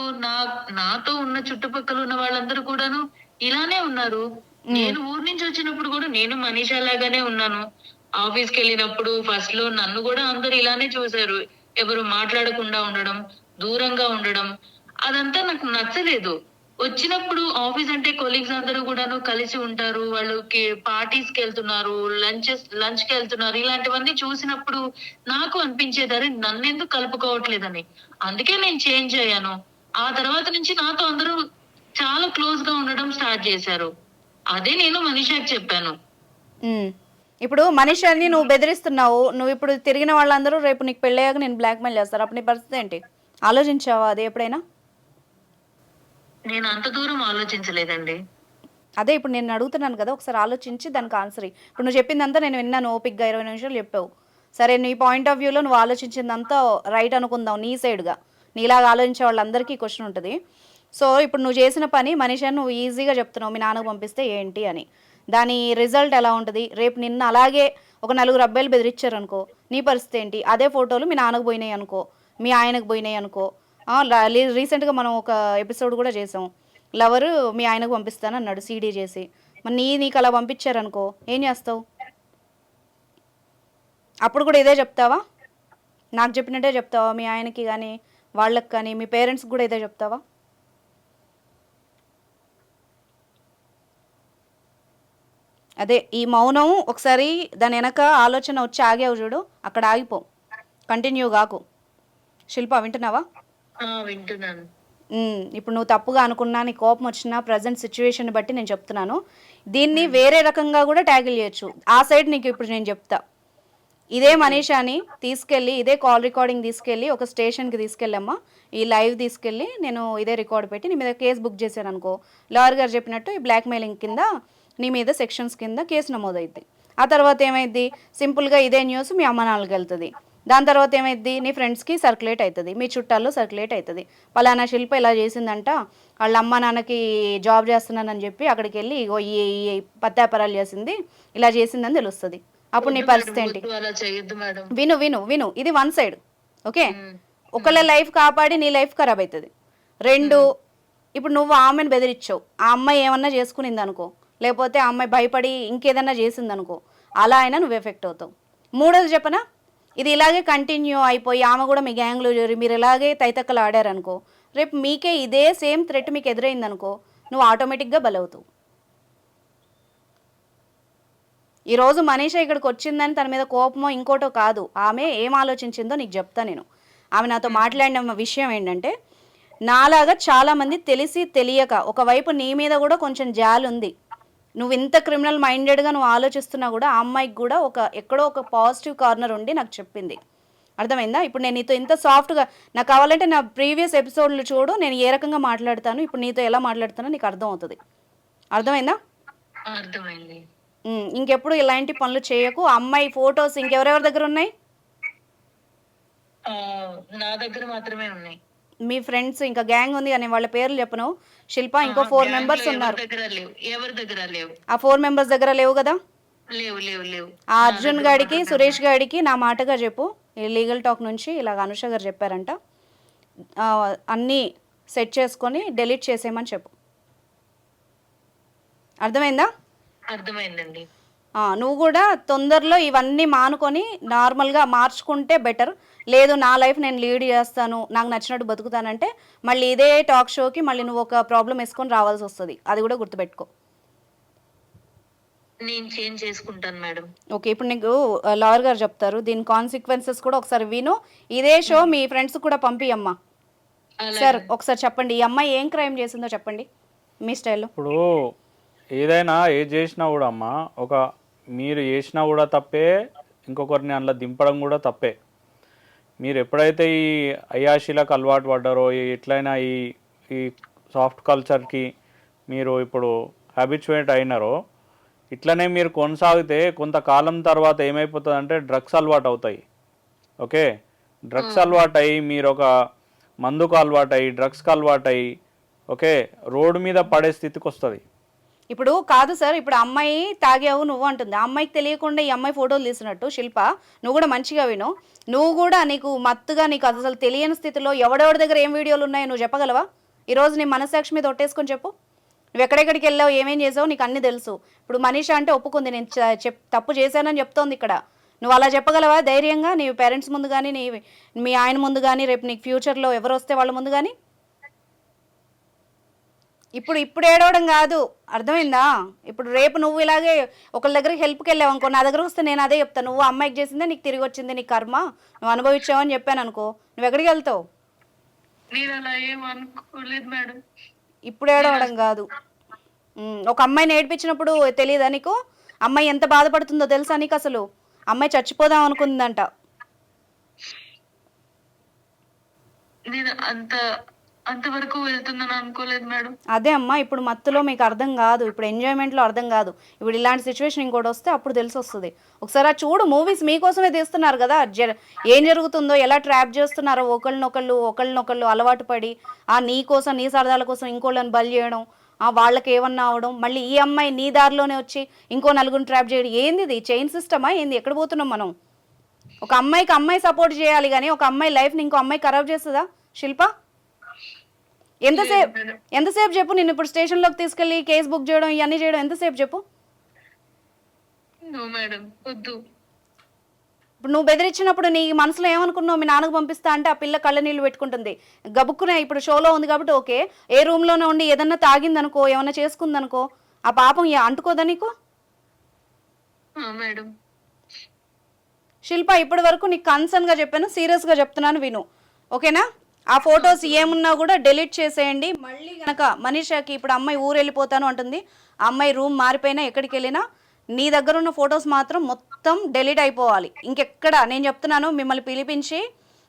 నాతో ఉన్న చుట్టుపక్కల ఉన్న వాళ్ళందరూ కూడాను ఇలానే ఉన్నారు. నేను ఊరు నుంచి వచ్చినప్పుడు కూడా నేను మనీషా లాగానే ఉన్నాను. ఆఫీస్కి వెళ్ళినప్పుడు ఫస్ట్ లో నన్ను కూడా అందరు ఇలానే చూశారు. ఎవరు మాట్లాడకుండా ఉండడం, దూరంగా ఉండడం, అదంతా నాకు నచ్చలేదు. వచ్చినప్పుడు ఆఫీస్ అంటే కొలీగ్స్ అందరూ కూడాను కలిసి ఉంటారు, వాళ్ళకి పార్టీస్ కి వెళ్తున్నారు, లంచ్ కి వెళ్తున్నారు, ఇలాంటివన్నీ చూసినప్పుడు నాకు అనిపించేది అరే నన్నెందుకు కలుపుకోవట్లేదని. అందుకే నేను చేంజ్ అయ్యాను. ఆ తర్వాత నుంచి నాతో అందరూ చాలా క్లోజ్ గా ఉండడం స్టార్ట్ చేశారు. అదే నేను మనీషాకి చెప్పాను. ఇప్పుడు మనిషిని నువ్వు బెదిరిస్తున్నావు, నువ్వు ఇప్పుడు తిరిగిన వాళ్ళందరూ రేపు నీకు పెళ్ళయ్యాక నేను బ్లాక్మెయిల్ చేస్తారు, అప్పుడు నీ పరిస్థితి ఏంటి? ఆలోచించావా అది ఎప్పుడైనా? నేను అంత దూరం ఆలోచించలేదండి. అదే ఇప్పుడు నేను అడుగుతున్నాను కదా, ఒకసారి ఆలోచించి దానికి ఆన్సర్ ఇయ్యి. ఇప్పుడు నువ్వు చెప్పిందంతా నేను విన్నాను, ఓపిక్గా 20 నిమిషాలు చెప్పావు. సరే, నీ పాయింట్ ఆఫ్ వ్యూలో నువ్వు ఆలోచించిందంతా రైట్ అనుకుందాం, నీ సైడ్గా. నీలాగా ఆలోచించే వాళ్ళందరికీ క్వశ్చన్ ఉంటుంది. సో ఇప్పుడు నువ్వు చేసిన పని మనిషిని నువ్వు ఈజీగా చెప్తున్నావు, మీ నాన్నకు పంపిస్తే ఏంటి అని. దాని రిజల్ట్ ఎలా ఉంటుంది? రేపు నిన్న అలాగే ఒక నలుగురు అబ్బాయిలు బెదిరించారు అనుకో, నీ పరిస్థితి ఏంటి? అదే ఫోటోలు మీ నాన్నకు పోయినాయి అనుకో, మీ ఆయనకు పోయినాయి అనుకో. రీసెంట్గా మనం ఒక ఎపిసోడ్ కూడా చేసాం, లవరు మీ ఆయనకు పంపిస్తాను అన్నాడు సీడీ చేసి. మరి నీకు అలా పంపించారనుకో ఏం చేస్తావు? అప్పుడు కూడా ఇదే చెప్తావా? నాకు చెప్పినట్టే చెప్తావా? మీ ఆయనకి కానీ వాళ్ళకి కానీ మీ పేరెంట్స్కి కూడా ఇదే చెప్తావా? అదే ఈ మౌనం, ఒకసారి దాని వెనక ఆలోచన వచ్చి ఆగావు చూడు, అక్కడ ఆగిపో, కంటిన్యూ కాకు. శిల్ప వింటున్నావా? వింటున్నాను. ఇప్పుడు నువ్వు తప్పుగా అనుకున్నా, నీ కోపం వచ్చినా, ప్రజెంట్ సిచ్యువేషన్ బట్టి నేను చెప్తున్నాను, దీన్ని వేరే రకంగా కూడా ట్యాకిల్ చేయొచ్చు. ఆ సైడ్ నీకు ఇప్పుడు నేను చెప్తా. ఇదే మనీషాని తీసుకెళ్ళి, ఇదే కాల్ రికార్డింగ్ తీసుకెళ్ళి ఒక స్టేషన్కి తీసుకెళ్ళమ్మా, ఈ లైవ్ తీసుకెళ్ళి నేను ఇదే రికార్డ్ పెట్టి నీ మీద కేసు బుక్ చేశాను అనుకో, లాయర్ గారు చెప్పినట్టు ఈ బ్లాక్మెయిలింగ్ కింద నీ మీద సెక్షన్స్ కింద కేసు నమోదవుద్ది. ఆ తర్వాత ఏమైద్ది? సింపుల్గా ఇదే న్యూస్ మీ అమ్మ నాన్నకి వెళ్తుంది. దాని తర్వాత ఏమైద్ది? నీ ఫ్రెండ్స్కి సర్క్యులేట్ అవుతుంది, మీ చుట్టాల్లో సర్క్యులేట్ అవుతుంది. పలానా శిల్ప ఇలా చేసిందంట, వాళ్ళ అమ్మ నాన్నకి జాబ్ చేస్తున్నానని చెప్పి అక్కడికి వెళ్ళి ఈ పత్యాపరాలు చేసింది, ఇలా చేసిందని తెలుస్తుంది. అప్పుడు నీ పరిస్థితి ఏంటి? విను విను విను, ఇది వన్ సైడ్, ఓకే? ఒకళ్ళ లైఫ్ కాపాడి నీ లైఫ్ ఖరాబ్ అవుతుంది. రెండు, ఇప్పుడు నువ్వు ఆమెను బెదిరించావు, ఆ అమ్మాయి ఏమన్నా చేసుకునింది అనుకో, లేకపోతే ఆ అమ్మాయి భయపడి ఇంకేదన్నా చేసింది అనుకో, అలా అయినా నువ్వు ఎఫెక్ట్ అవుతావు. మూడోది చెప్పనా, ఇది ఇలాగే కంటిన్యూ అయిపోయి ఆమె కూడా మీ గ్యాంగ్లో చేరి మీరు ఇలాగే తైతక్కలు ఆడారనుకో, రేపు మీకే ఇదే సేమ్ థ్రెట్ మీకు ఎదురైందనుకో, నువ్వు ఆటోమేటిక్గా బలవుతావు. ఈరోజు మనీషా ఇక్కడికి వచ్చిందని తన మీద కోపమో ఇంకోటో కాదు, ఆమె ఏం ఆలోచించిందో నీకు చెప్తా నేను. ఆమె నాతో మాట్లాడిన విషయం ఏంటంటే, నాలాగా చాలామంది తెలిసి తెలియక, ఒకవైపు నీ మీద కూడా కొంచెం జాలి ఉంది, నువ్వు ఇంత క్రిమినల్ మైండెడ్గా నువ్వు ఆలోచిస్తున్నా కూడా ఆ అమ్మాయికి కూడా ఎక్కడో ఒక పాజిటివ్ కార్నర్ ఉండి నాకు చెప్పింది. అర్థమైందా? ఇప్పుడు నేను నీతో ఇంత సాఫ్ట్గా, నాకు కావాలంటే నా ప్రీవియస్ ఎపిసోడ్లు చూడు, నేను ఏ రకంగా మాట్లాడతాను, ఇప్పుడు నీతో ఎలా మాట్లాడుతానో నీకు అర్థం అవుతుంది. అర్థమైందా? అర్థమైంది. ఇంకెప్పుడు ఇలాంటి పనులు చేయకు. అమ్మాయి ఫొటోస్ ఇంకెవరెవరి దగ్గర ఉన్నాయి? నా దగ్గర మాత్రమే ఉన్నాయి. మీ ఫ్రెండ్స్ ఇంకా గ్యాంగ్ ఉంది కానీ వాళ్ళ పేర్లు చెప్పను. శిల్ప, ఇంకో 4 మెంబర్స్ ఉన్నారు. ఎవరి దగ్గర లేవు. ఆ 4 మెంబర్స్ దగ్గర లేవు కదా? లేవు లేవు లేవు. ఆ అర్జున్ గాడికి, సురేష్ గాడికి నా మాటగా చెప్పు, ఈ లీగల్ టాక్ నుంచి ఇలాగ అనుష గారు చెప్పారంట, అన్నీ సెట్ చేసుకొని డెలీట్ చేసేయమని చెప్పు. అర్థమైందా? అర్థమైందండి. నువ్వు కూడా తొందరలో ఇవన్నీ మానుకొని నార్మల్గా మార్చుకుంటే బెటర్. లేదు నా లైఫ్ నేను లీడ్ చేస్తాను, నాకు నచ్చినట్టు బతుకుతానంటే మళ్ళీ ఇదే టాక్ షోకి మళ్ళీ నువ్వు ఒక ప్రాబ్లం వేసుకొని రావాల్సి వస్తుంది. అది కూడా గుర్తుపెట్టుకో. నేను చేంజ్ చేసుకుంటాను మేడం. ఓకే, ఇప్పుడు నీకు లాయర్ గారు చెప్తారు, దీని కాన్సిక్వెన్సెస్ కూడా ఒకసారి విను. ఇదే షో మీ ఫ్రెండ్స్ కూడా పంపియమ్మా. సార్ ఒకసారి చెప్పండి, ఈ అమ్మాయి ఏం క్రైమ్ చేసిందో చెప్పండి మీ స్టైల్లో. ఇప్పుడు ఏదైనా ఏది చేసినా కూడా అమ్మ, మీరు చేసినా కూడా తప్పే, ఇంకొకరిని అందులో దింపడం కూడా తప్పే. మీరు ఎప్పుడైతే ఈ అయాశీలకు అలవాటు పడ్డారో ఎట్లయినా ఈ ఈ సాఫ్ట్ కల్చర్కి మీరు ఇప్పుడు హ్యాబిచువేట్ అయినారో ఇట్లనే మీరు కొనసాగితే కొంతకాలం తర్వాత ఏమైపోతుంది అంటే డ్రగ్స్ అలవాటు అవుతాయి. ఓకే, డ్రగ్స్ అలవాటు అయ్యి మీరు ఒక మందుకు అలవాటు అయ్యి డ్రగ్స్కి అలవాటు అయ్యి ఓకే రోడ్డు మీద పడే స్థితికి వస్తుంది. ఇప్పుడు కాదు సార్, ఇప్పుడు అమ్మాయి తాగావు నువ్వు అంటుంది, ఆ అమ్మాయికి తెలియకుండా ఈ అమ్మాయి ఫోటోలు తీసినట్టు శిల్ప నువ్వు కూడా మంచిగా విను, నువ్వు కూడా నీకు మత్తుగా నీకు అసలు తెలియని స్థితిలో ఎవడెవడి దగ్గర ఏం వీడియోలు ఉన్నాయో నువ్వు చెప్పగలవా? ఈరోజు నీ మనసాక్షి మీద ఒట్టేసుకొని చెప్పు, నువ్వు ఎక్కడెక్కడికి వెళ్ళావు ఏమేం చేసావు నీకు అన్నీ తెలుసు. ఇప్పుడు మనీషా అంటే ఒప్పుకుంది, నేను తప్పు చేశానని చెప్తోంది ఇక్కడ. నువ్వు అలా చెప్పగలవా ధైర్యంగా నీ పేరెంట్స్ ముందు కానీ మీ ఆయన ముందు కానీ రేపు నీకు ఫ్యూచర్లో ఎవరు వస్తే వాళ్ళ ముందు కానీ? ఇప్పుడు ఏడవడం కాదు, అర్థమైందా? ఇప్పుడు రేపు నువ్వు ఇలాగే ఒకళ్ళ దగ్గరికి హెల్ప్కి వెళ్ళావు అనుకో, నా దగ్గర వస్తే నేను అదే చెప్తాను, నువ్వు అమ్మాయికి చేసిందే నీకు తిరిగి వచ్చింది, నీ కర్మ నువ్వు అనుభవించావని చెప్పాను అనుకో, నువ్వు ఎక్కడికి వెళ్తావు? నేను అలా ఏం అనుకోలేదు మేడం. ఇప్పుడు ఏడవడం కాదు. ఒక అమ్మాయిని ఏడిపించినప్పుడు తెలియదా నీకు అమ్మాయి ఎంత బాధపడుతుందో తెలుసా నీకు? అసలు అమ్మాయి చచ్చిపోదాం అనుకుందంట. నేను అంతవరకు వెళ్తుందని అనుకోలేదు మేడం. అదే అమ్మా, ఇప్పుడు మత్తులో మీకు అర్థం కాదు, ఇప్పుడు ఎంజాయ్మెంట్లో అర్థం కాదు. ఇప్పుడు ఇలాంటి సిచ్యువేషన్ ఇంకోటి వస్తే అప్పుడు తెలిసి వస్తుంది. ఒకసారి ఆ చూడు, మూవీస్ మీకోసమే తీస్తున్నారు కదా, ఏం జరుగుతుందో, ఎలా ట్రాప్ చేస్తున్నారో ఒకళ్ళనొకళ్ళు అలవాటు పడి నీ కోసం నీ సరదాల కోసం ఇంకోళ్ళని బలి చేయడం, వాళ్ళకి ఏమన్నా అవడం, మళ్ళీ ఈ అమ్మాయి నీ దారిలోనే వచ్చి ఇంకో నలుగురిని ట్రాప్ చేయడం. ఏంది ఇది? చైన్ సిస్టమా ఏంది? ఎక్కడ పోతున్నాం మనం? ఒక అమ్మాయికి అమ్మాయి సపోర్ట్ చేయాలి కానీ ఒక అమ్మాయి లైఫ్ని ఇంకో అమ్మాయి ఖరాబ్ చేస్తుందా శిల్ప? ఎంతసేపు చెప్పు, నేను ఇప్పుడు స్టేషన్లోకి తీసుకెళ్ళి కేసు బుక్ చేయడం ఇవన్నీ చేయడం ఎంతసేపు చెప్పు? మేడం వద్దు. ఇప్పుడు నువ్వు బెదిరించినప్పుడు నీ మనసులో ఏమనుకున్నావు? మీ నాన్నకు పంపిస్తా అంటే ఆ పిల్ల కళ్ళ నీళ్ళు పెట్టుకుంటుంది, గబుక్కునే. ఇప్పుడు షోలో ఉంది కాబట్టి ఓకే, ఏ రూమ్లోనే ఉండి ఏదన్నా తాగిందనుకో, ఏమన్నా చేసుకుందనుకో, ఆ పాపం అంటుకోదా నీకు? మేడం శిల్ప, ఇప్పటి వరకు నీకు కన్సర్న్గా చెప్పాను, సీరియస్గా చెప్తున్నాను, విను ఓకేనా? ఆ ఫొటోస్ ఏమున్నా కూడా డిలీట్ చేసేయండి. మళ్ళీ కనుక మనీషాకి ఇప్పుడు అమ్మాయి ఊరు వెళ్ళిపోతాను అంటుంది, ఆ అమ్మాయి రూమ్ మారిపోయినా ఎక్కడికి వెళ్ళినా నీ దగ్గర ఉన్న ఫొటోస్ మాత్రం మొత్తం డిలీట్ అయిపోవాలి. ఇంకెక్కడ నేను చెప్తున్నాను, మిమ్మల్ని పిలిపించి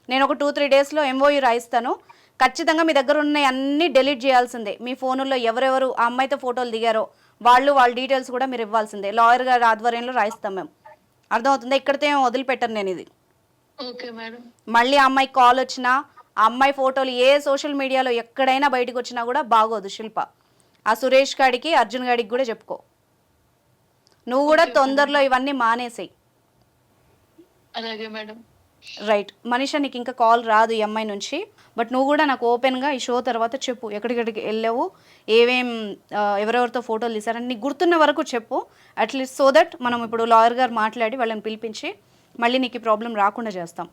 నేను ఒక 2-3 డేస్లో MOU రాయిస్తాను, ఖచ్చితంగా మీ దగ్గర ఉన్న అన్నీ డిలీట్ చేయాల్సిందే. మీ ఫోనుల్లో ఎవరెవరు ఆ అమ్మాయితో ఫోటోలు దిగారో వాళ్ళ డీటెయిల్స్ కూడా మీరు ఇవ్వాల్సిందే. లాయర్ గారి ఆధ్వర్యంలో రాయిస్తాం మేము, అర్థమవుతుందా? ఇక్కడితో ఏం వదిలిపెట్టను నేను ఇది. Okay madam. మళ్ళీ ఆ అమ్మాయికి కాల్ వచ్చినా, ఆ అమ్మాయి ఫోటోలు ఏ సోషల్ మీడియాలో ఎక్కడైనా బయటకు వచ్చినా కూడా బాగోదు శిల్ప. ఆ సురేష్ గాడికి అర్జున్ గాడికి కూడా చెప్పుకో. నువ్వు కూడా తొందరలో ఇవన్నీ మానేసేయి. అలాగే మేడం. రైట్ మనీషా, నీకు ఇంకా కాల్ రాదు ఈ అమ్మాయి నుంచి, బట్ నువ్వు కూడా నాకు ఓపెన్గా ఈ షో తర్వాత చెప్పు, ఎక్కడికెక్కడికి వెళ్ళావు, ఎవరెవరితో ఫోటోలు తీసారని నీకు గుర్తున్న వరకు చెప్పు, అట్లీస్ట్ సో దట్ మనం ఇప్పుడు లాయర్ గారు మాట్లాడి వాళ్ళని పిలిపించి మళ్ళీ నీకు ఈ ప్రాబ్లం రాకుండా చేస్తాం,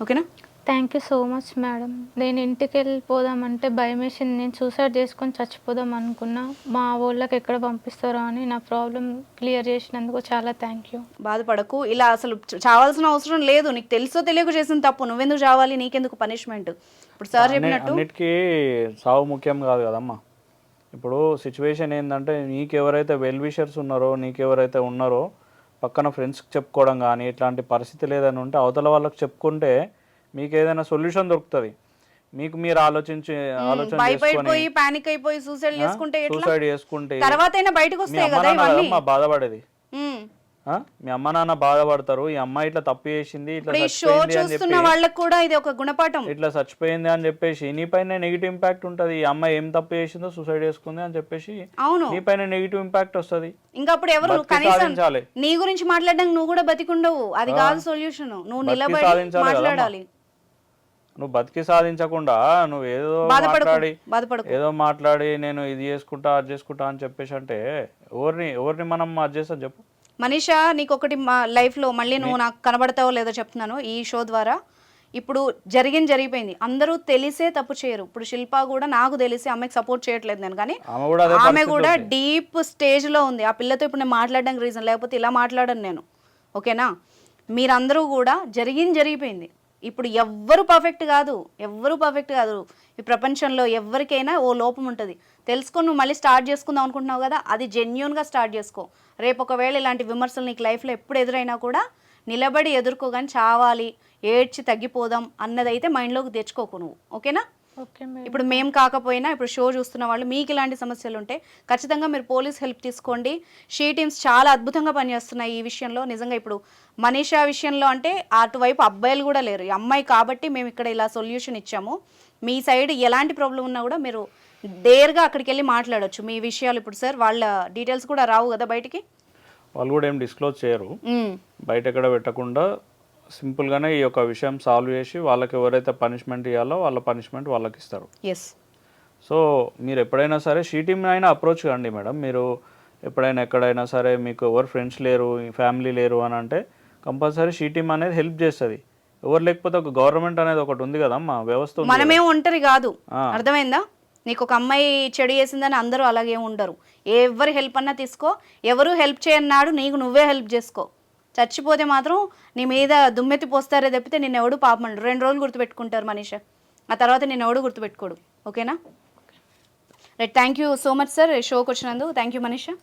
ఓకేనా? Thank you so much madam. నేను ఇంటికి వెళ్ళిపోదామంటే భయం వేసింది, నేను సూసైడ్ చేసుకొని చచ్చిపోదాం అనుకున్నా. మా వాళ్ళకి ఎక్కడ పంపిస్తారో అని నా ప్రాబ్లం క్లియర్ చేసినందుకు చాలా థ్యాంక్ యూ. బాధపడకు, ఇలా అసలు చావాల్సిన అవసరం లేదు, నీకు తెలుసో తెలియక చేసిన తప్పు, నువ్వెందుకు చావాలి, నీకెందుకు పనిష్మెంట్? ఇప్పుడు సార్ చెప్పినట్టు అన్నిటికీ సావు ముఖ్యం కాదు కదమ్మా. ఇప్పుడు సిచ్యువేషన్ ఏంటంటే నీకు ఎవరైతే వెల్ విషర్స్ ఉన్నారో, నీకు ఎవరైతే ఉన్నారో పక్కన ఫ్రెండ్స్కి చెప్పుకోవడం కానీ ఇట్లాంటి పరిస్థితి లేదని ఉంటే అవతల వాళ్ళకి చెప్పుకుంటే మీకు ఏదైనా సొల్యూషన్ దొరుకుతుంది. మీకు మీరు భయపడిపోయి పానిక్ అయిపోయి సూసైడ్ చేసుకుంటే తర్వాత అయినా బయటకు వస్తాయి కదా ఇవన్నీ. బాధపడేది మీ అమ్మ నాన్న బాధపడతారు, ఈ అమ్మాయి ఇట్లా తప్పు చేసింది, ఇట్లా చూస్తున్న వాళ్ళకి కూడా ఇది ఒక గుణపాఠం, ఇట్లా చచ్చిపోయింది అని చెప్పేసి నీ పైన నెగిటివ్ ఇంపాక్ట్ ఉంటుంది. ఈ అమ్మాయి ఏం తప్పు చేసిందో సూసైడ్ చేసుకుంది అని చెప్పేసి అవును నీ పైన నెగిటివ్ ఇంపాక్ట్ వస్తుంది. ఇంకా అప్పుడు ఎవరు కనీసం నీ గురించి మాట్లాడడానికి నువ్వు కూడా బతికుండవు, అది కాదు సొల్యూషన్. నువ్వు నిలబడి మాట్లాడాలి. నువ్వు బతికి సాధించకుండా నువ్వు ఏదో మాట్లాడి నేను ఇది చేసుకుంటా అది చేసుకుంటా అని చెప్పేసి అంటే ఎవరిని మనం అది చేస్తాం చెప్పు? మనీషా, నీకు ఒకటి మా లైఫ్లో మళ్ళీ నువ్వు నాకు కనబడతావో లేదో చెప్తున్నాను ఈ షో ద్వారా. ఇప్పుడు జరిగిపోయింది, అందరూ తెలిసే తప్పు చేయరు. ఇప్పుడు శిల్ప కూడా నాకు తెలిసి అమ్మాయికి సపోర్ట్ చేయట్లేదు నేను, కానీ ఆమె కూడా డీప్ స్టేజ్లో ఉంది. ఆ పిల్లతో ఇప్పుడు నేను మాట్లాడడానికి రీజన్, లేకపోతే ఇలా మాట్లాడను నేను, ఓకేనా? మీరందరూ కూడా జరిగిపోయింది. ఇప్పుడు ఎవ్వరు పర్ఫెక్ట్ కాదు. ఈ ప్రపంచంలో ఎవరికైనా ఓ లోపం ఉంటుంది. తెలుసుకొని నువ్వు మళ్ళీ స్టార్ట్ చేసుకుందాం అనుకుంటున్నావు కదా, అది జెన్యూన్గా స్టార్ట్ చేసుకో. రేపు ఒకవేళ ఇలాంటి విమర్శలు నీకు లైఫ్లో ఎప్పుడు ఎదురైనా కూడా నిలబడి ఎదుర్కోగాని చావాలి, ఏడ్చి తగ్గిపోదాం అన్నదైతే మైండ్లోకి తెచ్చుకోకు నువ్వు, ఓకేనా? Okay madam. ఇప్పుడు మేము కాకపోయినా ఇప్పుడు షో చూస్తున్న వాళ్ళు మీకు ఇలాంటి సమస్యలు ఉంటే ఖచ్చితంగా మీరు పోలీస్ హెల్ప్ తీసుకోండి. షీ టీమ్స్ చాలా అద్భుతంగా పనిచేస్తున్నాయి ఈ విషయంలో. నిజంగా ఇప్పుడు మనీషా విషయంలో అంటే అటువైపు అబ్బాయిలు కూడా లేరు, ఈ అమ్మాయి కాబట్టి మేము ఇక్కడ ఇలా సొల్యూషన్ ఇచ్చాము. మీ సైడ్ ఎలాంటి ప్రాబ్లం ఉన్నా కూడా మీరు డేర్గా అక్కడికి వెళ్ళి మాట్లాడొచ్చు మీ విషయాలు. ఇప్పుడు సార్ వాళ్ళ డీటెయిల్స్ కూడా రావు కదా బయటికి, వాళ్ళు కూడా ఏం డిస్క్లోజ్ చేయరు, బయట ఎక్కడ పెట్టకుండా సింపుల్గానే ఈ యొక్క విషయం సాల్వ్ చేసి వాళ్ళకి ఎవరైతే పనిష్మెంట్ ఇవ్వాలో వాళ్ళ పనిష్మెంట్ వాళ్ళకి ఇస్తారు. ఎస్. సో మీరు ఎప్పుడైనా సరే షీ టీమ్ని అయినా అప్రోచ్ కండి మేడం. మీరు ఎప్పుడైనా ఎక్కడైనా సరే మీకు ఎవరు ఫ్రెండ్స్ లేరు, ఫ్యామిలీ లేరు అని అంటే కంపల్సరీ షీ టీమ్ అనేది హెల్ప్ చేస్తుంది. ఎవరు లేకపోతే ఒక గవర్నమెంట్ అనేది ఒకటి ఉంది కదమ్మా, వ్యవస్థ ఉంది. మనమే ఒంటరి కాదు, అర్థమైందా? నీకు ఒక అమ్మాయి చెడు చేసిందని అందరూ అలాగే ఉండరు. ఎవరి హెల్ప్ అన్నా తీసుకో, ఎవరు హెల్ప్ చేయన్నాడు నీకు నువ్వే హెల్ప్ చేసుకో. చచ్చిపోతే మాత్రం నీ మీద దుమ్మెత్తి పోస్తారే తప్పితే నిన్ను ఎవడు పాపమండు. 2 రోజులు గుర్తుపెట్టుకుంటారు మనీషా, ఆ తర్వాత నిన్ను ఎవడు గుర్తుపెట్టుకోడు, ఓకేనా? Right, thank you so much sir షోకి వచ్చినందుకు. Thank you Manisha.